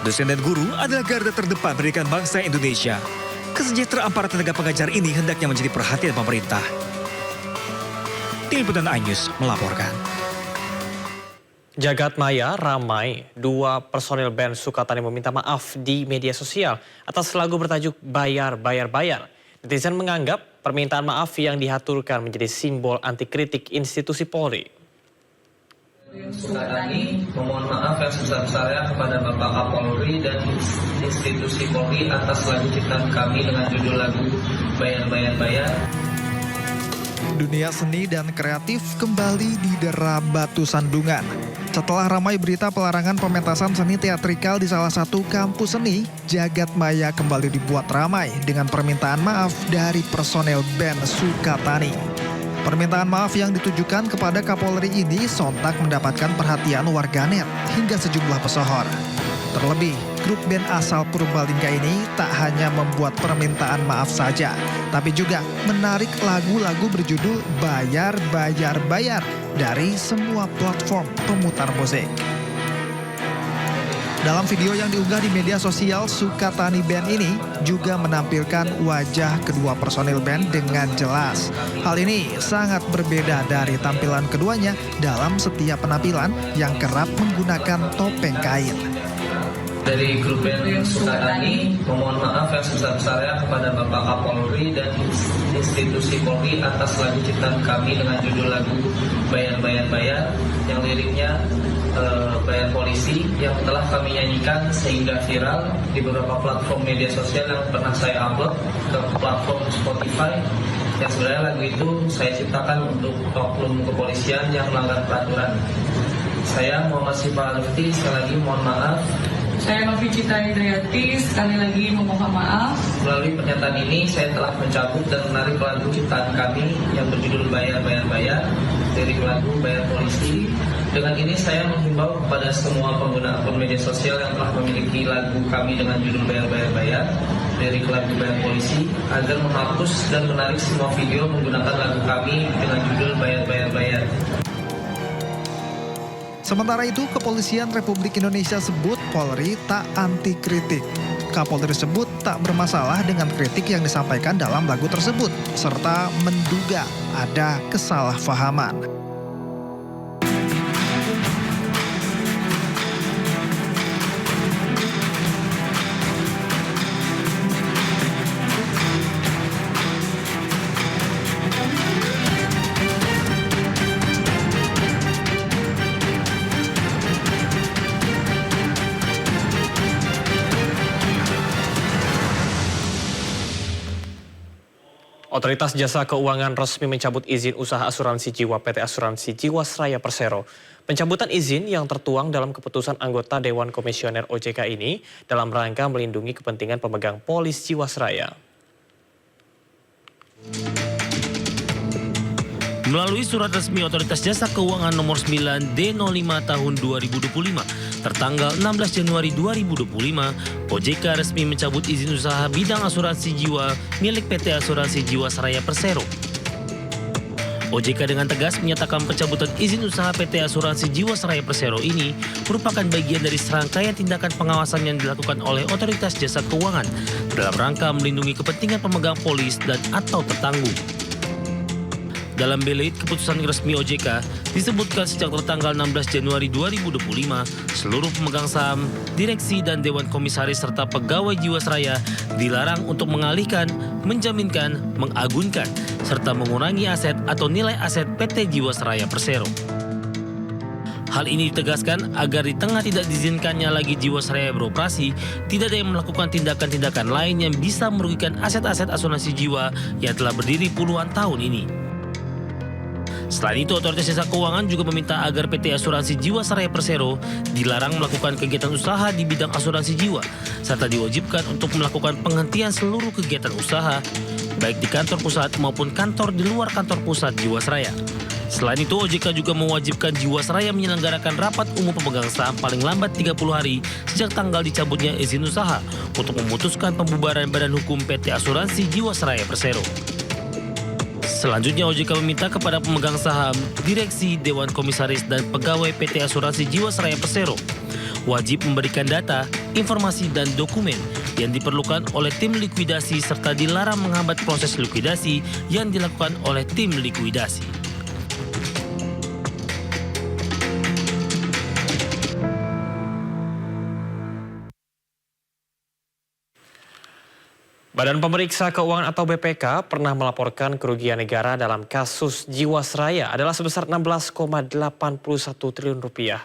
Dosen dan guru adalah garda terdepan pendidikan bangsa Indonesia. Kesejahteraan para tenaga pengajar ini hendaknya menjadi perhatian pemerintah. Tim Liputan iNews melaporkan. Jagat maya ramai, 2 personil band Sukatani meminta maaf di media sosial atas lagu bertajuk Bayar, Bayar, Bayar. Netizen menganggap permintaan maaf yang dihaturkan menjadi simbol anti kritik institusi Polri. Sukatani memohon maaf yang sebesar-besarnya kepada Bapak Kapolri dan institusi Polri atas lagu ciptaan kami dengan judul lagu Bayar, Bayar, Bayar. Dunia seni dan kreatif kembali didera batu sandungan. Setelah ramai berita pelarangan pementasan seni teatrikal di salah satu kampus seni, Jagat Maya kembali dibuat ramai dengan permintaan maaf dari personel band Sukatani. Permintaan maaf yang ditujukan kepada Kapolri ini sontak mendapatkan perhatian warganet hingga sejumlah pesohor. Terlebih, grup band asal Purbalingga ini tak hanya membuat permintaan maaf saja, tapi juga menarik lagu-lagu berjudul Bayar, Bayar, Bayar dari semua platform pemutar musik. Dalam video yang diunggah di media sosial, Sukatani Band ini juga menampilkan wajah kedua personil band dengan jelas. Hal ini sangat berbeda dari tampilan keduanya dalam setiap penampilan yang kerap menggunakan topeng kain. Dari grup band Sukatani memohon maaf yang sebesar-besarnya kepada Bapak Kapolri dan institusi Polri atas lagu ciptaan kami dengan judul lagu Bayar, Bayar, Bayar yang liriknya bayar polisi yang telah kami nyanyikan sehingga viral di beberapa platform media sosial yang pernah saya upload ke platform Spotify. Yang sebenarnya lagu itu saya ciptakan untuk oknum kepolisian yang melanggar peraturan. Saya Muhammad Syifa Lufti, sekali lagi mohon maaf. Saya Novi Cita Hidayati, sekali lagi memohon maaf. Melalui pernyataan ini saya telah mencabut dan menarik lagu ciptaan kami yang berjudul Bayar, Bayar, Bayar dari lagu Bayar Polisi. Dengan ini saya menghimbau kepada semua pengguna akun media sosial yang telah memiliki lagu kami dengan judul Bayar, Bayar, Bayar dari lagu Bayar Polisi agar menghapus dan menarik semua video menggunakan lagu kami dengan judul Bayar, Bayar, Bayar. Sementara itu, Kepolisian Republik Indonesia sebut Polri tak anti kritik. Kapolri tersebut tak bermasalah dengan kritik yang disampaikan dalam lagu tersebut, serta menduga ada kesalahpahaman. Otoritas Jasa Keuangan resmi mencabut izin usaha asuransi jiwa PT Asuransi Jiwasraya Persero. Pencabutan izin yang tertuang dalam keputusan anggota Dewan Komisioner OJK ini dalam rangka melindungi kepentingan pemegang polis Jiwasraya. Melalui surat resmi Otoritas Jasa Keuangan nomor 9 D05 tahun 2025 tertanggal 16 Januari 2025, OJK resmi mencabut izin usaha bidang asuransi jiwa milik PT Asuransi Jiwasraya Persero. OJK dengan tegas menyatakan pencabutan izin usaha PT Asuransi Jiwasraya Persero ini merupakan bagian dari serangkaian tindakan pengawasan yang dilakukan oleh Otoritas Jasa Keuangan dalam rangka melindungi kepentingan pemegang polis dan atau tertanggung. Dalam belit keputusan resmi OJK disebutkan sejak tertanggal 16 Januari 2025, seluruh pemegang saham, direksi dan dewan komisaris serta pegawai Jiwasraya dilarang untuk mengalihkan, menjaminkan, mengagunkan, serta mengurangi aset atau nilai aset PT Jiwasraya Persero. Hal ini ditegaskan agar di tengah tidak diizinkannya lagi Jiwasraya beroperasi, tidak ada yang melakukan tindakan-tindakan lain yang bisa merugikan aset-aset asuransi jiwa yang telah berdiri puluhan tahun ini. Selain itu, Otoritas Jasa Keuangan juga meminta agar PT Asuransi Jiwasraya Persero dilarang melakukan kegiatan usaha di bidang asuransi jiwa, serta diwajibkan untuk melakukan penghentian seluruh kegiatan usaha, baik di kantor pusat maupun kantor di luar kantor pusat Jiwasraya. Selain itu, OJK juga mewajibkan Jiwasraya menyelenggarakan rapat umum pemegang saham paling lambat 30 hari sejak tanggal dicabutnya izin usaha untuk memutuskan pembubaran badan hukum PT Asuransi Jiwasraya Persero. Selanjutnya, OJK meminta kepada pemegang saham, direksi, dewan komisaris, dan pegawai PT Asuransi Jiwasraya Persero wajib memberikan data, informasi, dan dokumen yang diperlukan oleh tim likuidasi serta dilarang menghambat proses likuidasi yang dilakukan oleh tim likuidasi. Badan Pemeriksa Keuangan atau BPK pernah melaporkan kerugian negara dalam kasus Jiwasraya adalah sebesar 16,81 triliun rupiah.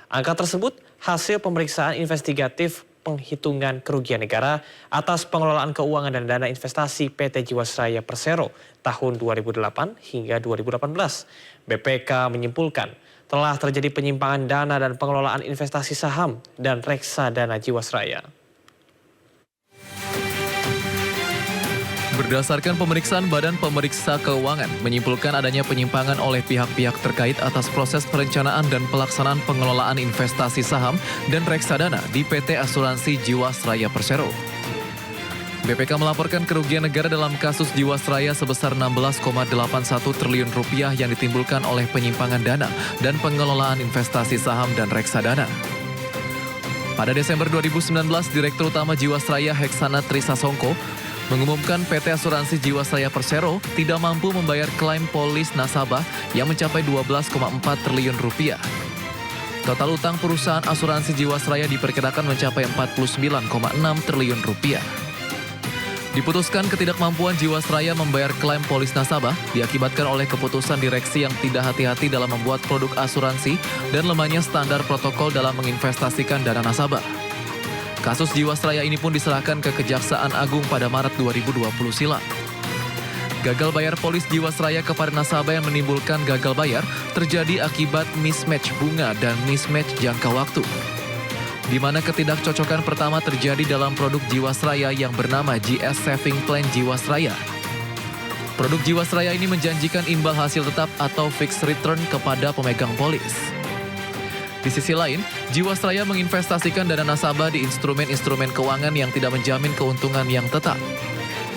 Angka tersebut hasil pemeriksaan investigatif penghitungan kerugian negara atas pengelolaan keuangan dan dana investasi PT Jiwasraya Persero tahun 2008 hingga 2018. BPK menyimpulkan telah terjadi penyimpangan dana dan pengelolaan investasi saham dan reksadana Jiwasraya. Berdasarkan pemeriksaan Badan Pemeriksa Keuangan menyimpulkan adanya penyimpangan oleh pihak-pihak terkait atas proses perencanaan dan pelaksanaan pengelolaan investasi saham dan reksadana di PT Asuransi Jiwasraya Persero. BPK melaporkan kerugian negara dalam kasus Jiwasraya sebesar 16,81 triliun rupiah yang ditimbulkan oleh penyimpangan dana dan pengelolaan investasi saham dan reksadana. Pada Desember 2019, Direktur Utama Jiwasraya Heksana Trisasongko mengumumkan PT Asuransi Jiwasraya Persero tidak mampu membayar klaim polis nasabah yang mencapai 12,4 triliun rupiah. Total utang perusahaan asuransi Jiwasraya diperkirakan mencapai 49,6 triliun rupiah. Diputuskan ketidakmampuan Jiwasraya membayar klaim polis nasabah diakibatkan oleh keputusan direksi yang tidak hati-hati dalam membuat produk asuransi dan lemahnya standar protokol dalam menginvestasikan dana nasabah. Kasus Jiwasraya ini pun diserahkan ke Kejaksaan Agung pada Maret 2020 silam. Gagal bayar polis Jiwasraya kepada nasabah yang menimbulkan gagal bayar terjadi akibat mismatch bunga dan mismatch jangka waktu, di mana ketidakcocokan pertama terjadi dalam produk Jiwasraya yang bernama GS Saving Plan Jiwasraya. Produk Jiwasraya ini menjanjikan imbal hasil tetap atau fixed return kepada pemegang polis. Di sisi lain, Jiwasraya menginvestasikan dana nasabah di instrumen-instrumen keuangan yang tidak menjamin keuntungan yang tetap,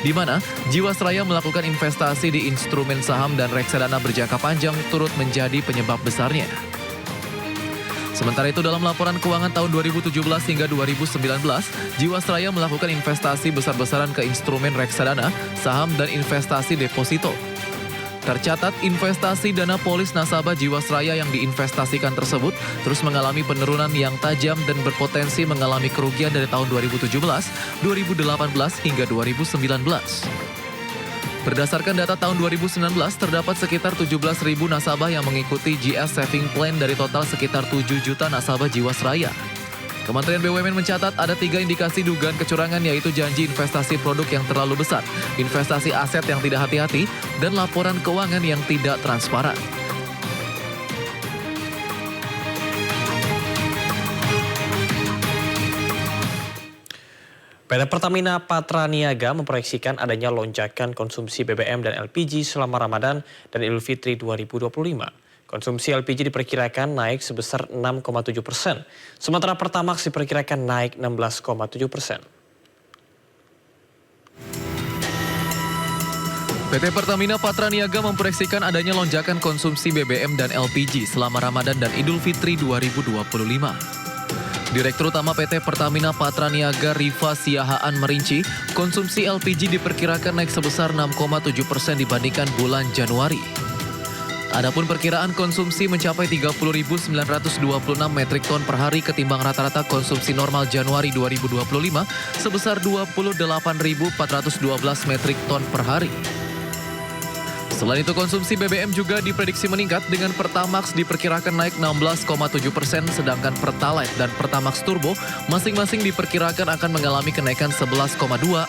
di mana Jiwasraya melakukan investasi di instrumen saham dan reksadana berjangka panjang turut menjadi penyebab besarnya. Sementara itu, dalam laporan keuangan tahun 2017 hingga 2019, Jiwasraya melakukan investasi besar-besaran ke instrumen reksadana, saham, dan investasi deposito. Tercatat, investasi dana polis nasabah Jiwasraya yang diinvestasikan tersebut terus mengalami penurunan yang tajam dan berpotensi mengalami kerugian dari tahun 2017, 2018, hingga 2019. Berdasarkan data tahun 2019, terdapat sekitar 17.000 nasabah yang mengikuti GS Saving Plan dari total sekitar 7 juta nasabah Jiwasraya. Kementerian BUMN mencatat ada 3 indikasi dugaan kecurangan, yaitu janji investasi produk yang terlalu besar, investasi aset yang tidak hati-hati, dan laporan keuangan yang tidak transparan. PT Pertamina Patraniaga memproyeksikan adanya lonjakan konsumsi BBM dan LPG selama Ramadan dan Idul Fitri 2025. Konsumsi LPG diperkirakan naik sebesar 6,7%, sementara Pertamax diperkirakan naik 16,7%. PT Pertamina Patraniaga memproyeksikan adanya lonjakan konsumsi BBM dan LPG selama Ramadan dan Idul Fitri 2025. Direktur Utama PT Pertamina Patraniaga Rifa Siahaan merinci, konsumsi LPG diperkirakan naik sebesar 6,7% dibandingkan bulan Januari. Adapun perkiraan konsumsi mencapai 30.926 metrik ton per hari ketimbang rata-rata konsumsi normal Januari 2025 sebesar 28.412 metrik ton per hari. Selain itu, konsumsi BBM juga diprediksi meningkat dengan Pertamax diperkirakan naik 16,7%, sedangkan Pertalite dan Pertamax Turbo masing-masing diperkirakan akan mengalami kenaikan 11,2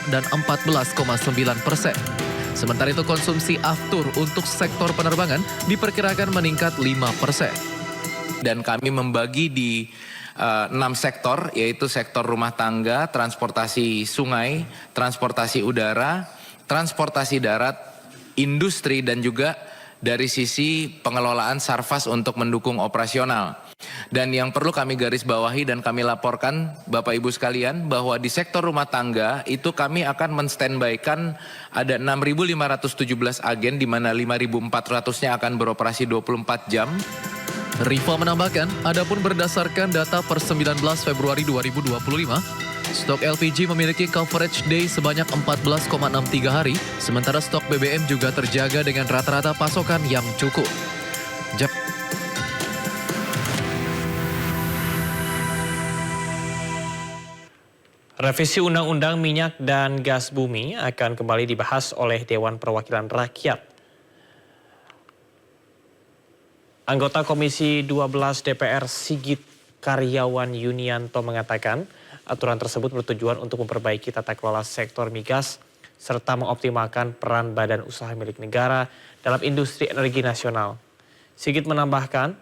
dan 14,9%. Sementara itu, konsumsi aftur untuk sektor penerbangan diperkirakan meningkat 5%. Dan kami membagi di 6 sektor, yaitu sektor rumah tangga, transportasi sungai, transportasi udara, transportasi darat, industri, dan juga dari sisi pengelolaan Sarfas untuk mendukung operasional. Dan yang perlu kami garis bawahi dan kami laporkan Bapak Ibu sekalian bahwa di sektor rumah tangga itu kami akan men-standby-kan ada 6.517 agen di mana 5.400-nya akan beroperasi 24 jam. Rifa menambahkan, adapun berdasarkan data per 19 Februari 2025, stok LPG memiliki coverage day sebanyak 14,63 hari, sementara stok BBM juga terjaga dengan rata-rata pasokan yang cukup. Revisi Undang-Undang Minyak dan Gas Bumi akan kembali dibahas oleh Dewan Perwakilan Rakyat. Anggota Komisi 12 DPR Sigit Karyawan Yunianto mengatakan, aturan tersebut bertujuan untuk memperbaiki tata kelola sektor migas serta mengoptimalkan peran badan usaha milik negara dalam industri energi nasional. Sigit menambahkan,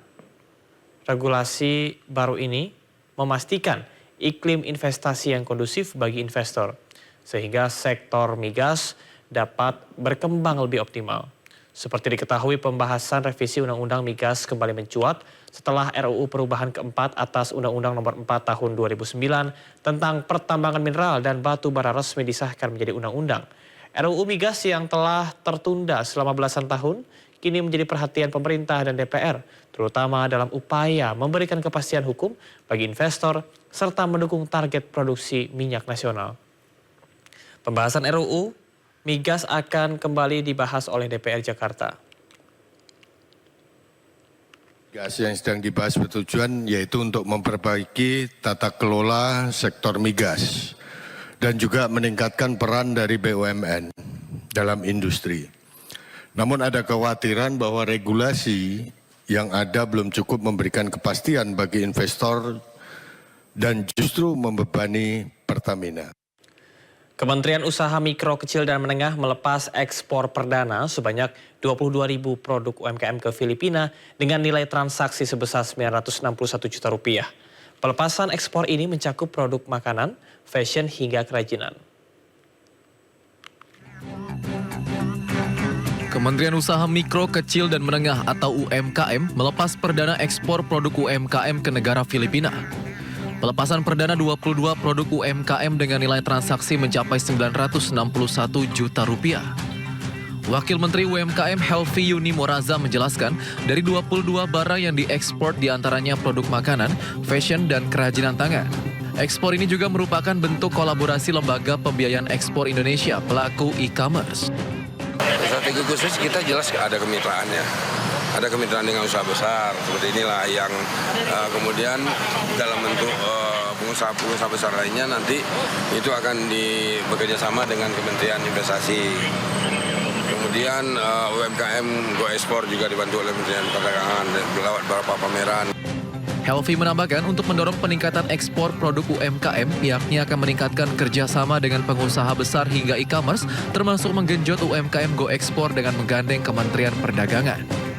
regulasi baru ini memastikan iklim investasi yang kondusif bagi investor, sehingga sektor migas dapat berkembang lebih optimal. Seperti diketahui, pembahasan revisi Undang-Undang Migas kembali mencuat setelah RUU Perubahan keempat atas Undang-Undang Nomor 4 Tahun 2009 tentang pertambangan mineral dan batu bara resmi disahkan menjadi undang-undang. RUU Migas yang telah tertunda selama belasan tahun kini menjadi perhatian pemerintah dan DPR, terutama dalam upaya memberikan kepastian hukum bagi investor serta mendukung target produksi minyak nasional. Pembahasan RUU Migas akan kembali dibahas oleh DPR Jakarta. Gas yang sedang dibahas bertujuan yaitu untuk memperbaiki tata kelola sektor migas dan juga meningkatkan peran dari BUMN dalam industri. Namun ada kekhawatiran bahwa regulasi yang ada belum cukup memberikan kepastian bagi investor dan justru membebani Pertamina. Kementerian Usaha Mikro, Kecil, dan Menengah melepas ekspor perdana sebanyak 22.000 produk UMKM ke Filipina dengan nilai transaksi sebesar 961 juta rupiah. Pelepasan ekspor ini mencakup produk makanan, fashion, hingga kerajinan. Kementerian Usaha Mikro, Kecil, dan Menengah atau UMKM melepas perdana ekspor produk UMKM ke negara Filipina. Pelepasan perdana 22 produk UMKM dengan nilai transaksi mencapai 961 juta rupiah. Wakil Menteri UMKM Helvi Yuni Moraza menjelaskan, dari 22 barang yang diekspor diantaranya produk makanan, fashion, dan kerajinan tangan. Ekspor ini juga merupakan bentuk kolaborasi Lembaga Pembiayaan Ekspor Indonesia pelaku e-commerce. Strategi khusus kita jelas ada kemitraannya. Ada kemitraan dengan usaha besar, seperti inilah yang kemudian dalam bentuk pengusaha besar lainnya nanti itu akan bekerja sama dengan Kementerian Investasi. Kemudian UMKM Go Ekspor juga dibantu oleh Kementerian Perdagangan lewat beberapa pameran. Helvi menambahkan untuk mendorong peningkatan ekspor produk UMKM, pihaknya akan meningkatkan kerjasama dengan pengusaha besar hingga e-commerce, termasuk menggenjot UMKM Go Ekspor dengan menggandeng Kementerian Perdagangan.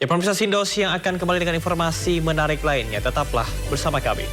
Ya, pemirsa Sindos yang akan kembali dengan informasi menarik lainnya. Tetaplah bersama kami.